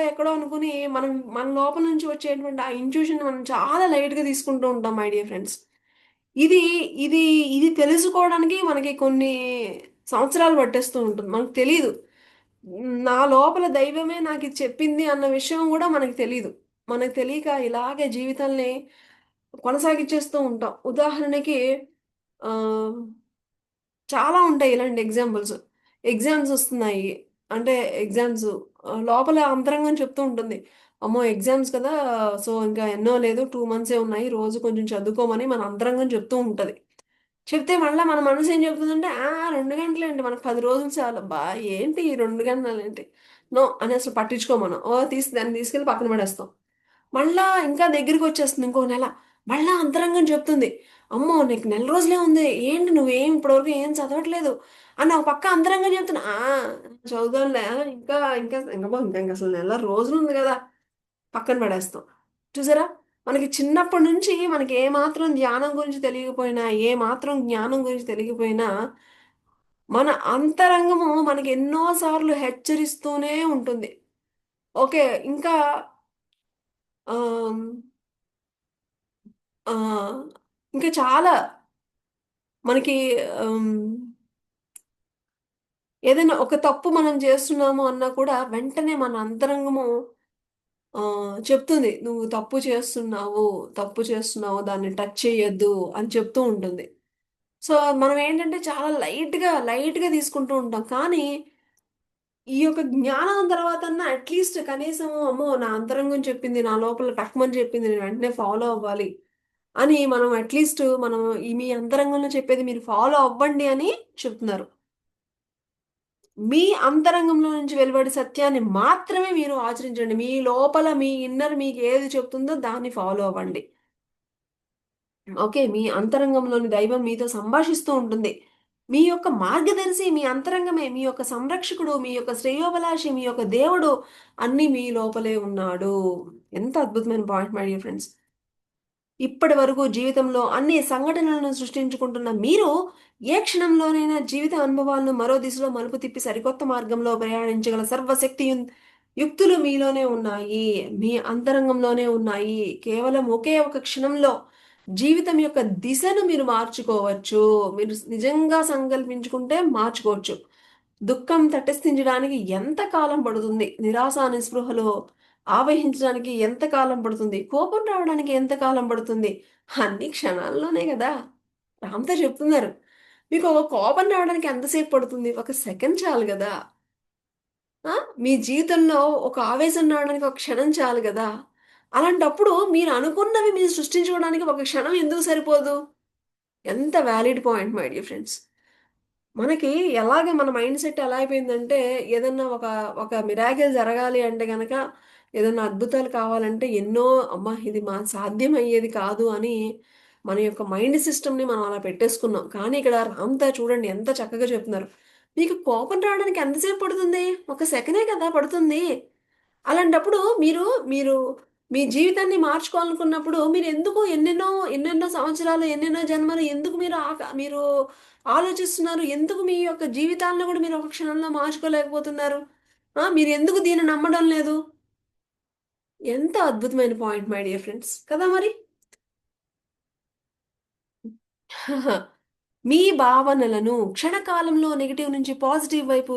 Speaker 1: ఎక్కడో అనుకుని మనం మన లోపల నుంచి వచ్చేటువంటి ఆ ఇంట్యూషన్‌ని మనం చాలా లైట్‌గా తీసుకుంటూ ఉంటాం మై డియర్ ఫ్రెండ్స్. ఇది, ఇది, ఇది తెలుసుకోవడానికి మనకి కొన్ని సంవత్సరాలు పట్టేస్తూ ఉంటుంది. మనకు తెలీదు. నా లోపల దైవమే నాకిది చెప్పింది అన్న విషయం గూడా మనకు తెలీదు. మనకు తెలియక ఇలాగే జీవితాల్ని కొనసాగిచ్చేస్తూ ఉంటాం. ఉదాహరణకి ఆహ్, చాలా ఉంటాయి ఇలాంటి ఎగ్జాంపుల్స్. ఎగ్జామ్స్ ఒస్తున్నాయి. అంటే ఎగ్జామ్స్ లోపల అంతరంగం చెప్తూ ఉంటుంది. అమ్మో! ఎగ్జామ్స్ కదా! సో, ఇంకా ఎన్నో లేదు 2 మంత్సే ఉన్నాయి. రోజు కొంచెం చదువుకోమని మన అంతరంగం చెప్తూ ఉంటది. చెప్తే మళ్ళా మన మనసు ఏం చెప్తుందంటే, 2 గంటలేంటి మనకు 10 రోజులు చాలు. అబ్బా! ఏంటి ఈ 2 గంటలేంటి? నో అని అసలు పట్టించుకోం మనం. దాన్ని తీసుకెళ్ళి పక్కన పడేస్తాం. మళ్ళా ఇంకా దగ్గరికొచ్చేస్తుంది ఇంకో నెల. మళ్ళా అంతరంగం చెప్తుంది. అమ్మో! నీకు నెల రోజులే ఉంది. ఏంటి నువ్వేం ఇప్పటివరకు ఏం చదవట్లేదు అని ఒక పక్క అంతరంగం చెప్తున్నా. చదువుదాంలే. ఇంక అసలు నెల రోజులుంది గదా! పక్కన పడేస్తాం. చూసారా? మనకి చిన్నప్పటి నుంచి మనకి ఏ మాత్రం ధ్యానం గురించి తెలియకపోయినా, ఏ మాత్రం జ్ఞానం గురించి తెలియకపోయినా, మన అంతరంగము మనకి ఎన్నో సార్లు హెచ్చరిస్తూనే ఉంటుంది. ఓకే. ఇంకా ఆహ్, ఆహ్, ఇంకా చాలా మనకి ఆహ్, ఏదైనా ఒక తప్పు మనం చేస్తున్నాము అన్నా కూడా వెంటనే మన అంతరంగము చెప్తుంది. "నువ్వు తప్పు చేస్తున్నావు. దాన్ని టచ్ చేయొద్దు" అని చెప్తూ ఉంటుంది. సో, మనం ఏంటంటే చాలా లైట్‌గా తీసుకుంటూ ఉంటాం. కానీ, ఈ యొక్క జ్ఞానం తర్వాతన్నా కనీసం అమ్మో! నా అంతరంగం చెప్పింది, నా లోపల టక్‌మని చెప్పింది. నేను వెంటనే ఫాలో అవ్వాలి అని మనం అట్లీస్ట్ మనం ఈ మీ అంతరంగంలో చెప్పేది మీరు ఫాలో అవ్వండి అని చెప్తున్నారు. మీ అంతరంగంలో నుంచి వెలువడే సత్యాన్ని మాత్రమే మీరు ఆచరించండి. మీ లోపల మీ ఇన్నర్ మీకు ఏది చెప్తుందో దాన్ని ఫాలో అవ్వండి. ఓకే. మీ అంతరంగంలోని దైవం మీతో సంభాషిస్తూ ఉంటుంది. మీ యొక్క మార్గదర్శి మీ అంతరంగమే. మీ యొక్క సంరక్షకుడు, మీ యొక్క శ్రేయోభిలాషి, మీ యొక్క దేవుడు అన్నీ మీ లోపలే ఉన్నాడు. ఎంత అద్భుతమైన పాయింట్ మై డియర్ ఫ్రెండ్స్. ఇప్పటి వరకు జీవితంలో అన్ని సంఘటనలను సృష్టించుకుంటున్న మీరు ఏ క్షణంలోనైనా జీవిత అనుభవాలను మరో దిశలో మలుపు తిప్పి సరికొత్త మార్గంలో ప్రయాణించగల సర్వశక్తి యుక్తులు మీలోనే ఉన్నాయి. మీ అంతరంగంలోనే ఉన్నాయి. కేవలం ఒకే ఒక క్షణంలో జీవితం యొక్క దిశను మీరు మార్చుకోవచ్చు. మీరు నిజంగా సంకల్పించుకుంటే మార్చుకోవచ్చు. దుఃఖం తటస్థించడానికి ఎంత కాలం పడుతుంది? నిరాశ, నిస్పృహలో ఆవహించడానికి ఎంత కాలం పడుతుంది? కోపం రావడానికి ఎంత కాలం పడుతుంది? అన్ని క్షణాల్లోనే గదా! రామ్‌తో చెప్తున్నారు. మీకు ఒక కోపం రావడానికి ఎంతసేపు పడుతుంది? ఒక సెకండ్ చాలు గదా! ఆ! మీ జీవితంలో ఒక ఆవేశం రావడానికి ఒక క్షణం చాలు గదా! అలాంటప్పుడు మీరు అనుకున్నవి మీరు సృష్టించుకోవడానికి ఒక క్షణం ఎందుకు సరిపోదు? ఎంత valid point my dear friends. మనకి ఎలాగ మన మైండ్ సెట్ ఎలా అయిపోయిందంటే, ఏదన్నా ఒక మిరాకిల్ జరగాలి అంటే గనక, ఏదన్నా అద్భుతాలు కావాలంటే ఎన్నో అమ్మా! ఇది సాధ్యమయ్యేది కాదు అని మన యొక్క మైండ్ సిస్టమ్‌ని మనం అలా పెట్టేసుకున్నాం. కానీ ఇక్కడ రామ్‌తా చూడండి ఎంత చక్కగా చెప్తున్నారు. మీకు కోపం రావడానికి ఎంతసేపు పడుతుంది? ఒక సెకనే కదా పడుతుంది. అలాంటప్పుడు మీరు మీ జీవితాన్ని మార్చుకోవాలనుకున్నప్పుడు మీరెందుకు ఎన్నెన్నో సంవత్సరాలు, ఎన్నెన్నో జన్మలు ఎందుకు మీరు ఆలోచిస్తున్నారు? ఎందుకు మీ యొక్క జీవితాలను గూడా మీరు ఒక క్షణంలో మార్చుకోలేకపోతున్నారు? మీరెందుకు దీన్ని నమ్మడం లేదు? ఎంత అద్భుతమైన పాయింట్ మై డియర్ ఫ్రెండ్స్. కదా మరి? మీ భావనలను క్షణకాలంలో నెగెటివ్ నుంచి పాజిటివ్ వైపు,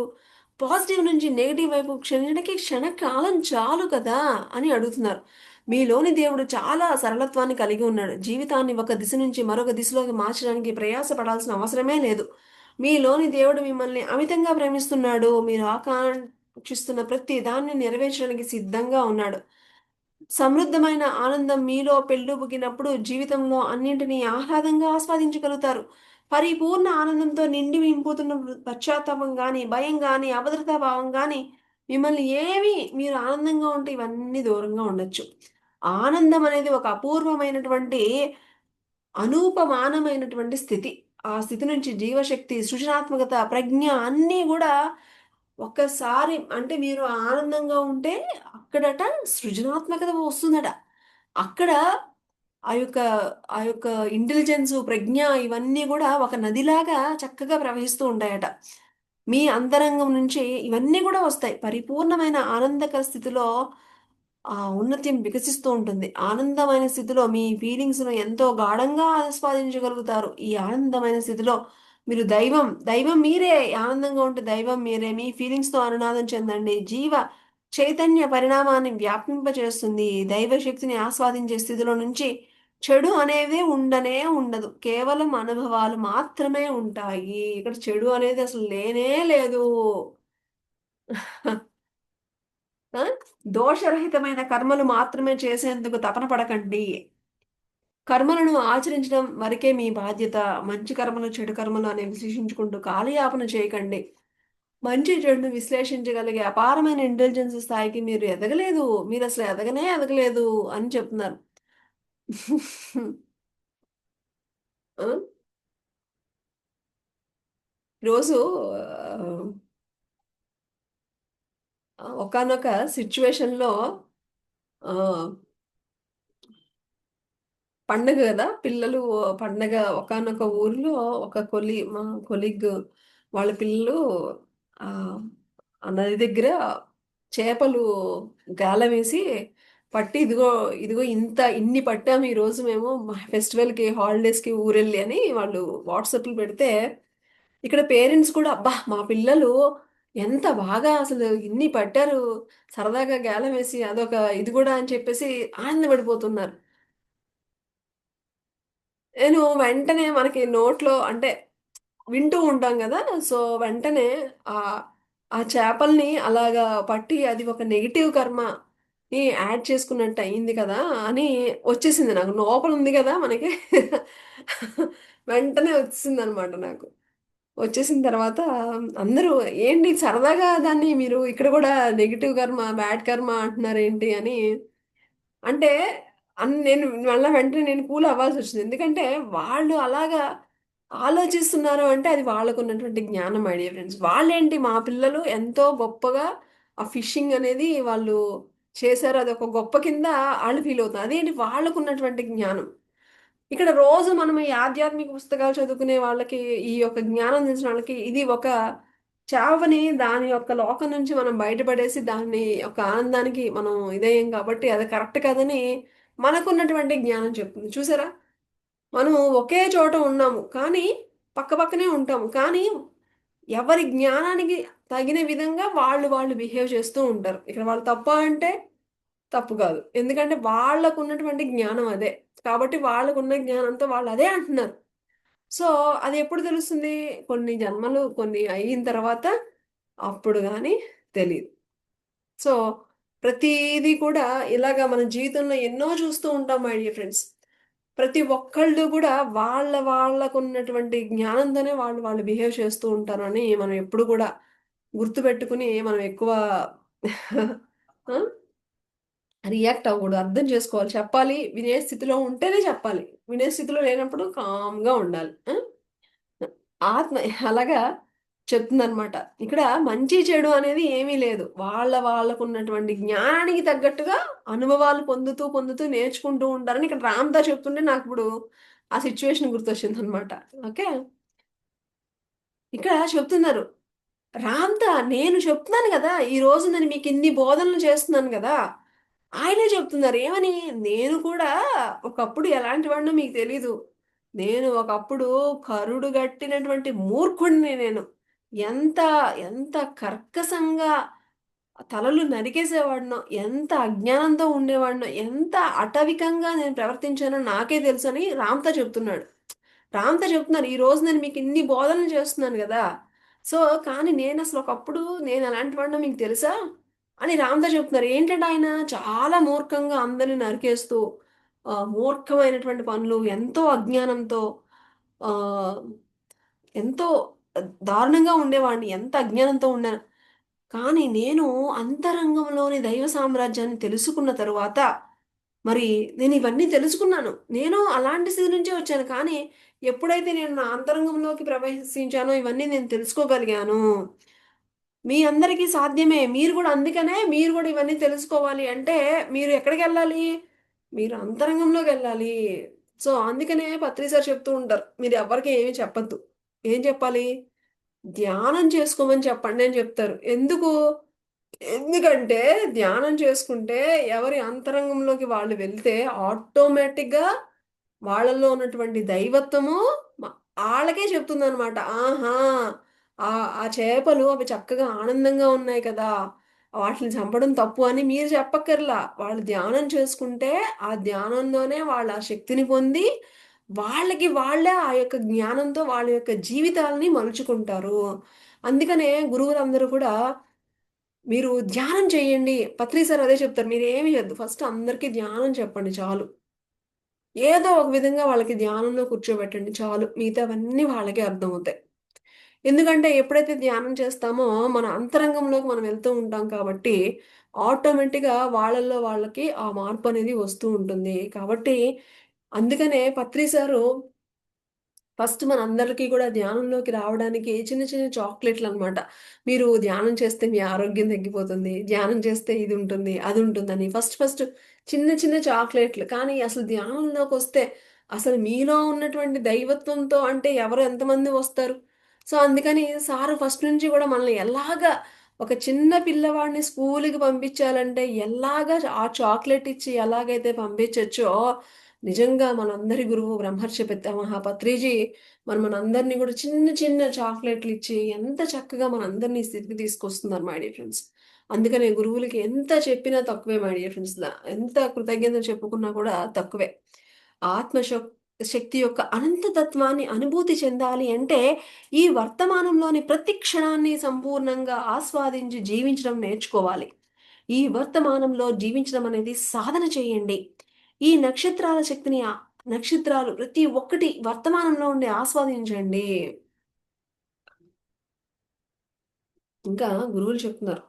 Speaker 1: పాజిటివ్ నుంచి నెగెటివ్ వైపు క్షణకాలం చాలు కదా! అని అడుగుతున్నారు. మీలోని దేవుడు చాలా సరళత్వాన్ని కలిగి ఉన్నాడు. జీవితాన్ని ఒక దిశ నుంచి మరొక దిశలోకి మార్చడానికి ప్రయాస పడాల్సిన అవసరమే లేదు. మీలోని దేవుడు మిమ్మల్ని అమితంగా ప్రేమిస్తున్నాడు. మీరు ఆకాంక్షిస్తున్న ప్రతి దాన్ని నెరవేర్చడానికి సిద్ధంగా ఉన్నాడు. సమృద్ధమైన ఆనందం మీలో పెల్లుబుకినప్పుడు జీవితంలో అన్నింటినీ ఆహ్లాదంగా ఆస్వాదించగలుగుతారు. పరిపూర్ణ ఆనందంతో నిండి వింపుతున్న పశ్చాత్తాపం గాని, భయం గాని, అభద్రతా భావం గాని మిమ్మల్ని మీరు ఆనందంగా ఉంటే ఇవన్నీ దూరంగా ఉండొచ్చు. ఆనందం అనేది ఒక అపూర్వమైనటువంటి అనూపమానమైనటువంటి స్థితి. ఆ స్థితి నుంచి జీవశక్తి, సృజనాత్మకత, ప్రజ్ఞ అన్నీ గూడా ఒక్కసారి అంటే మీరు ఆనందంగా ఉంటే అక్కడట సృజనాత్మకత వస్తుందట. అక్కడ ఆ యొక్క ఆ యొక్క ఇంటెలిజెన్సు, ప్రజ్ఞ ఇవన్నీ గూడా ఒక నదిలాగా చక్కగా ప్రవహిస్తూ ఉంటాయట. మీ అంతరంగం నుంచి ఇవన్నీ గూడా వస్తాయి. పరిపూర్ణమైన ఆనందకర స్థితిలో ఆ ఔన్నత్యం వికసిస్తూ ఉంటుంది. ఆనందమైన స్థితిలో మీ ఫీలింగ్స్‌ను ఎంతో గాఢంగా ఆస్వాదించగలుగుతారు. ఈ ఆనందమైన స్థితిలో మీరు దైవం మీరే. ఆనందంగా ఉంటే దైవం మీరే. మీ ఫీలింగ్స్‌తో అనునాదం చెందండి. చైతన్య పరిణామాన్ని వ్యాపింపచేస్తుంది. దైవ శక్తిని ఆస్వాదించే స్థితిలో నుంచి చెడు అనేది ఉండనే ఉండదు. కేవలం అనుభవాలు మాత్రమే ఉంటాయి. ఇక్కడ చెడు అనేది అసలు లేనే లేదు. ఆ! దోషరహితమైన కర్మలు మాత్రమే చేసేందుకు తపన పడకండి. కర్మలను ఆచరించడం వరకే మీ బాధ్యత. మంచి కర్మలు, చెడు కర్మలు అని విశ్లేషించుకుంటూ కాలయాపన చేయకండి. మంచి చెడును విశ్లేషించగలిగే అపారమైన ఇంటెలిజెన్స్ స్థాయికి మీరు ఎదగలేదు. మీరసలు ఎదగనే ఎదగలేదు అని చెప్తున్నారు. ఆ! రోజు ఆహ్, ఒకానొక సిట్యుయేషన్‌లో ఆహ్ పండగ గదా! పిల్లలు పండగ ఒకానొక ఊర్లో మా కొలీగ్ వాళ్ళ పిల్లలు ఆహ్, ఆ నది దగ్గర చేపలు గాలమేసి పట్టి ఇదిగో ఇన్ని పట్టాము ఈరోజు మేము ఫెస్టివల్‌కి, హాలిడేస్‌కి ఊరెళ్ళి అని వాళ్ళు వాట్సాప్‌లో పెడితే, ఇక్కడ పేరెంట్స్ కూడా అబ్బా! మా పిల్లలు ఎంత బాగా అసలు ఇన్ని పట్టారు. సరదాగా గాలమేసి అదొక ఇది గూడా అని చెప్పేసి ఆనందపడిపోతున్నారు. నేను వెంటనే మనకి నోట్లో అంటే వింటూ ఉంటాం గదా! సో, వెంటనే ఆహ్, ఆ చేపల్ని అలాగా పట్టి అది ఒక నెగెటివ్ కర్మ. యాడ్ చేసుకున్నట్టు అయింది కదా అని వచ్చేసింది నాకు. లోపల ఉంది కదా మనకి. వెంటనే వచ్చేసింది అనమాట నాకు. వచ్చేసిన తర్వాత అందరూ ఏంటి సరదాగా దాన్ని మీరు ఇక్కడ కూడా నెగిటివ్ కర్మ, బ్యాడ్ కర్మ అంటున్నారేంటి అని అంటే నేను మళ్ళా వెంటనే నేను కూల్ అవ్వాల్సొచ్చింది. ఎందుకంటే వాళ్ళు అలాగా ఆలోచిస్తున్నారు అంటే అది వాళ్ళకున్నటువంటి జ్ఞానం మై డియర్ ఫ్రెండ్స్. వాళ్ళేంటి మా పిల్లలు ఎంతో గొప్పగా ఆ ఫిషింగ్ అనేది వాళ్ళు చేశారు. అదొక గొప్ప కింద ఆళ్ళు ఫీల్ అవుతున్నారు. అదేంటి వాళ్ళకున్నటువంటి జ్ఞానం. ఇక్కడ రోజు మనం ఈ ఆధ్యాత్మిక పుస్తకాలు చదువుకునే వాళ్ళకి, ఈ యొక్క జ్ఞానం తెలిసిన వాళ్ళకి ఇది ఒక చావని దాని యొక్క లోకం నుంచి మనం బయటపడేసి దాన్ని ఒక ఆనందానికి మనం ఇదయ్యాం కాబట్టి అది కరెక్ట్ కాదని మనకున్నటువంటి జ్ఞానం చెప్తుంది. చూసారా? మనము ఒకే చోట ఉన్నాము. కానీ పక్కపక్కనే ఉంటాము. కానీ ఎవరి జ్ఞానానికి తగిన విధంగా వాళ్ళు బిహేవ్ చేస్తూ ఉంటారు. ఇక్కడ వాళ్ళు తప్పా అంటే తప్పు కాదు. ఎందుకంటే వాళ్ళకున్నటువంటి జ్ఞానం అదే. కాబట్టి వాళ్ళకున్న జ్ఞానంతో వాళ్ళు అదే అంటున్నారు. సో, అది ఎప్పుడు తెలుస్తుంది? కొన్ని జన్మలు కొన్ని అయిన తర్వాత అప్పుడు గాని తెలీదు. సో, ప్రతీది కూడా ఇలాగ మన జీవితంలో ఎన్నో చూస్తూ ఉంటాం మై డియర్ ఫ్రెండ్స్. ప్రతి ఒక్కళ్ళు కూడా వాళ్ళకున్నటువంటి జ్ఞానంతోనే వాళ్ళు బిహేవ్ చేస్తూ ఉంటారని మనం ఎప్పుడు కూడా గుర్తుపెట్టుకుని మనం ఎక్కువ ఆ! రియాక్ట్ అవ్వకూడదు. అర్థం చేసుకోవాలి. చెప్పాలి. వినే స్థితిలో ఉంటేనే చెప్పాలి. వినే స్థితిలో లేనప్పుడు కామ్‌గా ఉండాలి. ఆ! ఆత్మ అలాగా చెప్తుందనమాట. ఇక్కడ మంచి, చెడు అనేది ఏమీ లేదు. వాళ్ళకున్నటువంటి జ్ఞానానికి తగ్గట్టుగా అనుభవాలు పొందుతూ నేర్చుకుంటూ ఉంటారని ఇక్కడ రామ్‌దా చెప్తుంటే నాకిప్పుడు ఆ సిట్యుయేషన్ గుర్తొచ్చిందనమాట. ఓకే. ఇక్కడ చెప్తున్నారు. రామ్‌దా నేను చెప్తున్నాను గదా! ఈరోజు నేను మీకిన్ని బోధనలు చేస్తున్నాను గదా! ఆయనే చెప్తున్నారు. ఏమని? నేను కూడా ఒకప్పుడు ఎలాంటి వాడినో మీకు తెలీదు. నేను ఒకప్పుడు కరుడుగట్టినటువంటి మూర్ఖుడిని నేను. ఎంత, ఎంత కర్కశంగా తలలు నరికేసేవాడినో, ఎంత అజ్ఞానంతో ఉండేవాడినో, ఎంత అటవికంగా నేను ప్రవర్తించానో నాకే తెలుసని రామ్‌తో చెప్తున్నాడు. రామ్‌తో చెప్తున్నారు. ఈరోజు నేను మీకు ఇన్ని బోధనలు చేస్తున్నాను గదా! సో, కానీ నేనసలు ఒకప్పుడు నేను ఎలాంటి వాడినో మీకు తెలుసా? అని రామ్‌తో చెప్తున్నారు. ఏంటంటే ఆయన చాలా మూర్ఖంగా అందరిని నరికేస్తూ మూర్ఖమైనటువంటి పనులు ఎంతో అజ్ఞానంతో ఆహ్, ఎంతో దారుణంగా ఉండేవాడిని. ఎంత అజ్ఞానంతో ఉండాను. కానీ నేను అంతరంగంలోని దైవ సామ్రాజ్యాన్ని తెలుసుకున్న తరువాత మరి నేను ఇవన్నీ తెలుసుకున్నాను. నేను అలాంటి స్థితి నుంచే వచ్చాను. కానీ ఎప్పుడైతే నేను నా అంతరంగంలోకి ప్రవేశించానో ఇవన్నీ నేను తెలుసుకోగలిగాను. మీ అందరికీ సాధ్యమే. మీరు గూడా అందుకనే మీరు గూడా ఇవన్నీ తెలుసుకోవాలి అంటే మీరు ఎక్కడికెళ్ళాలి? మీరు అంతరంగంలోకెళ్ళాలి. సో, అందుకనే పత్రి సార్ చెప్తూ ఉంటారు. మీరు ఎవ్వరికీ ఏమి చెప్పొద్దు. ఏం చెప్పాలి? ధ్యానం చేసుకోమని చెప్పండి అని చెప్తారు. ఎందుకు? ఎందుకంటే ధ్యానం చేసుకుంటే ఎవరి అంతరంగంలోకి వాళ్ళు వెళ్తే ఆటోమేటిక్‌గా వాళ్ళలో ఉన్నటువంటి దైవత్వము మ ఆళ్ళకే చెప్తుందనమాట. ఆహా! ఆ చేపలు అవి చక్కగా ఆనందంగా ఉన్నాయి కదా! వాటిని చంపడం తప్పు అని మీరు చెప్పక్కర్లా. వాళ్ళు ధ్యానం చేసుకుంటే, ఆ ధ్యానంలోనే వాళ్ళు ఆ శక్తిని పొంది, వాళ్ళకి వాళ్ళే ఆ యొక్క జ్ఞానంతో వాళ్ళ యొక్క జీవితాలని మలుచుకుంటారు. అందుకనే గురువులందరూ కూడా మీరు ధ్యానం చేయండి. పత్రి సార్ అదే చెప్తారు. మీరేమి చేయొద్దు. ఫస్ట్ అందరికి ధ్యానం చెప్పండి చాలు. ఏదో ఒక విధంగా వాళ్ళకి ధ్యానంలో కూర్చోబెట్టండి చాలు. మిగతావన్నీ వాళ్ళకే అర్థమవుతాయి. ఎందుకంటే ఎప్పుడైతే ధ్యానం చేస్తామో మన అంతరంగంలోకి మనం వెళ్తూ ఉంటాం కాబట్టి ఆటోమేటిక్‌గా వాళ్ళలో వాళ్ళకి ఆ మార్పనేది వస్తూ ఉంటుంది. కాబట్టి అందుకనే పత్రి సారు ఫస్ట్ మనందరికీ కూడా ధ్యానంలోకి రావడానికి చిన్న చిన్న చాక్లెట్‌లనమాట. మీరు ధ్యానం చేస్తే మీ ఆరోగ్యం తగ్గిపోతుంది. ధ్యానం చేస్తే ఇది ఉంటుంది, అది ఉంటుందని ఫస్ట్ చిన్న చిన్న చాక్లెట్‌లు. కానీ అసలు ధ్యానంలోకొస్తే అసలు మీలో ఉన్నటువంటి దైవత్వంతో అంటే ఎవరు ఎంతమంది వస్తారు? సో, అందుకని సారు ఫస్ట్ నుంచి కూడా మనల్ని ఎలాగా ఒక చిన్న పిల్లవాడిని స్కూలుకి పంపించాలంటే ఎలాగా ఆ చాక్లెట్ ఇచ్చి ఎలాగైతే పంపించొచ్చో నిజంగా మనందరి గురువు బ్రహ్మర్షి పితామహ పత్రిజీ మనందరిని గూడా చిన్న చిన్న చాక్లెట్‌లిచ్చి ఎంత చక్కగా మనందరిని ఈ స్థితికి తీసుకొస్తున్నారు మై డియర్ ఫ్రెండ్స్. అందుకనే గురువులకి ఎంత చెప్పినా తక్కువే మై డియర్ ఫ్రెండ్స్. ఎంత కృతజ్ఞతలు చెప్పుకున్నా కూడా తక్కువే. శక్తి యొక్క అనంత తత్వాన్ని అనుభూతి చెందాలి అంటే, ఈ వర్తమానంలోని ప్రతి క్షణాన్ని సంపూర్ణంగా ఆస్వాదించి జీవించడం నేర్చుకోవాలి. ఈ వర్తమానంలో జీవించడం అనేది సాధన చేయండి. ఈ నక్షత్రాల శక్తిని నక్షత్రాలు ప్రతి ఒక్కటి వర్తమానంలో ఉండి ఆస్వాదించండి. ఇంకా గురువులు చెప్తున్నారు.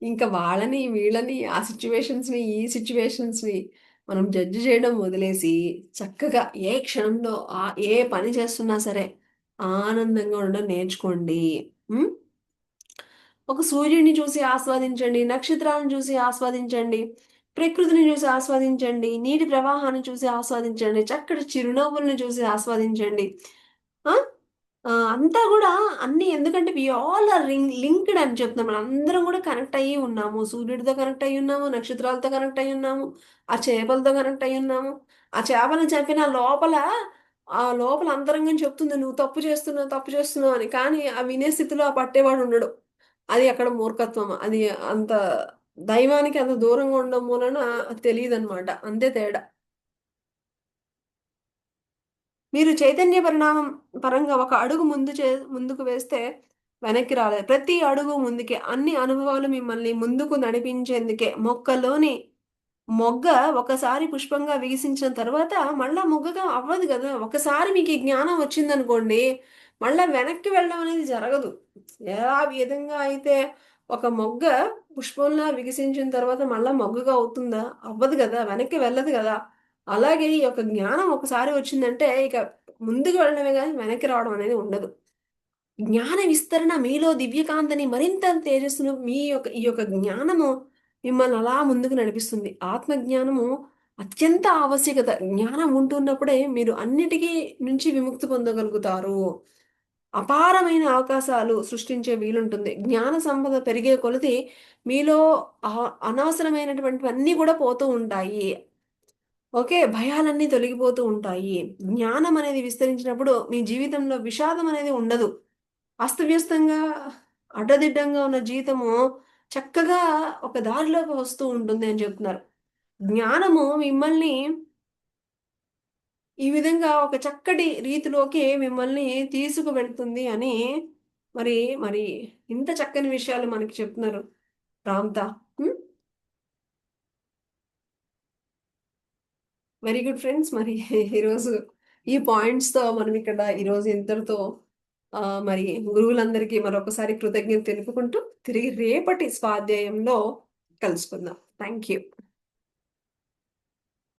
Speaker 1: ఇంకా వాళ్ళని, వీళ్ళని, ఆ సిట్యుయేషన్స్‌ని, ఈ సిట్యుయేషన్స్‌ని మనం జడ్జ్ చేయడం వదిలేసి, చక్కగా ఏ క్షణంలో ఏ పని చేస్తున్నా సరే ఆనందంగా ఉండడం నేర్చుకోండి. హ్మ్. ఒక సూర్యుడిని చూసి ఆస్వాదించండి, నక్షత్రాలను చూసి ఆస్వాదించండి, ప్రకృతిని చూసి ఆస్వాదించండి, నీటి ప్రవాహాన్ని చూసి ఆస్వాదించండి, చక్కటి చిరునవ్వుల్ని చూసి ఆస్వాదించండి. ఆ! అంతా గూడా అన్నీ ఎందుకంటే వి ఆల్ ఆర్ లింక్డ్ అని చెప్తున్నాం. మనందరం గూడా కనెక్ట్ అయ్యి ఉన్నాము. సూర్యుడితో కనెక్ట్ అయ్యి ఉన్నాము. నక్షత్రాలతో కనెక్ట్ అయ్యి ఉన్నాము. ఆ చేపలతో కనెక్ట్ అయ్యి ఉన్నాము. ఆ చేపలను చంపిన లోపల లోపల అంతరంగం చెప్తుంది నువ్వు తప్పు చేస్తున్నావు, తప్పు చేస్తున్నావు అని. కానీ ఆ వినే స్థితిలో ఆ పట్టేవాడు ఉండడు. అది అక్కడ మూర్ఖత్వం. అది అంత దైవానికి అంత దూరంగా ఉండడం మూలన తెలీదనమాట. అంతే తేడా. మీరు చైతన్య పరిణామం పరంగా ఒక అడుగు ముందుకు వేస్తే వెనక్కి రాలేదు. ప్రతి అడుగు ముందుకే. అన్ని అనుభవాలు మిమ్మల్ని ముందుకు నడిపించేందుకే. మొగ్గ ఒకసారి పుష్పంగా వికసించిన తర్వాత మళ్ళా మొగ్గగా అవ్వదు గదా! ఒకసారి మీకు ఈ జ్ఞానం వచ్చిందనుకోండి, మళ్ళా వెనక్కి వెళ్ళడం అనేది జరగదు. ఎలా విధంగా అయితే ఒక మొగ్గ పుష్పంలా వికసించిన తర్వాత మళ్ళా మొగ్గగా అవుతుందా? అవ్వదు గదా! వెనక్కి వెళ్ళదు గదా! అలాగే ఈ యొక్క జ్ఞానం ఒకసారి వచ్చిందంటే ఇక ముందుకు వెళ్ళడమే గానీ వెనక్కి రావడం అనేది ఉండదు. జ్ఞాన విస్తరణ మీలో దివ్యకాంతిని మరింత తేజస్సును ఈ యొక్క జ్ఞానము మిమ్మల్ని అలా ముందుకు నడిపిస్తుంది. ఆత్మ జ్ఞానము అత్యంత ఆవశ్యకత. జ్ఞానం ఉంటున్నప్పుడే మీరు అన్నిటికి నుంచి విముక్తి పొందగలుగుతారు. అపారమైన అవకాశాలు సృష్టించే వీలుంటుంది. జ్ఞాన సంపద పెరిగే కొలది మీలో అనవసరమైనటువంటివన్నీ కూడా పోతూ ఉంటాయి. ఓకే. భయాలన్నీ తొలగిపోతూ ఉంటాయి. జ్ఞానం అనేది విస్తరించినప్పుడు మీ జీవితంలో విషాదం అనేది ఉండదు. అస్తవ్యస్తంగా, అడ్డదిడ్డంగా ఉన్న జీవితము చక్కగా ఒక దారిలోకి వస్తూ ఉంటుంది అని చెప్తున్నారు. జ్ఞానము మిమ్మల్ని ఈ విధంగా ఒక చక్కటి రీతిలోకి మిమ్మల్ని తీసుకువెళ్తుంది అని మరి, మరి ఇంత చక్కని విషయాలు మనకి చెప్తున్నారు రామ్‌తా. హ్మ్. Very good friends. మరి ఈరోజు ఈ పాయింట్స్‌తో మనం ఇక్కడ ఈరోజు ఇంతటితో మరి గురువులందరికీ మరొకసారి కృతజ్ఞత తెలుపుకుంటూ తిరిగి రేపటి స్వాధ్యాయంలో కలుసుకుందాం. Thank you.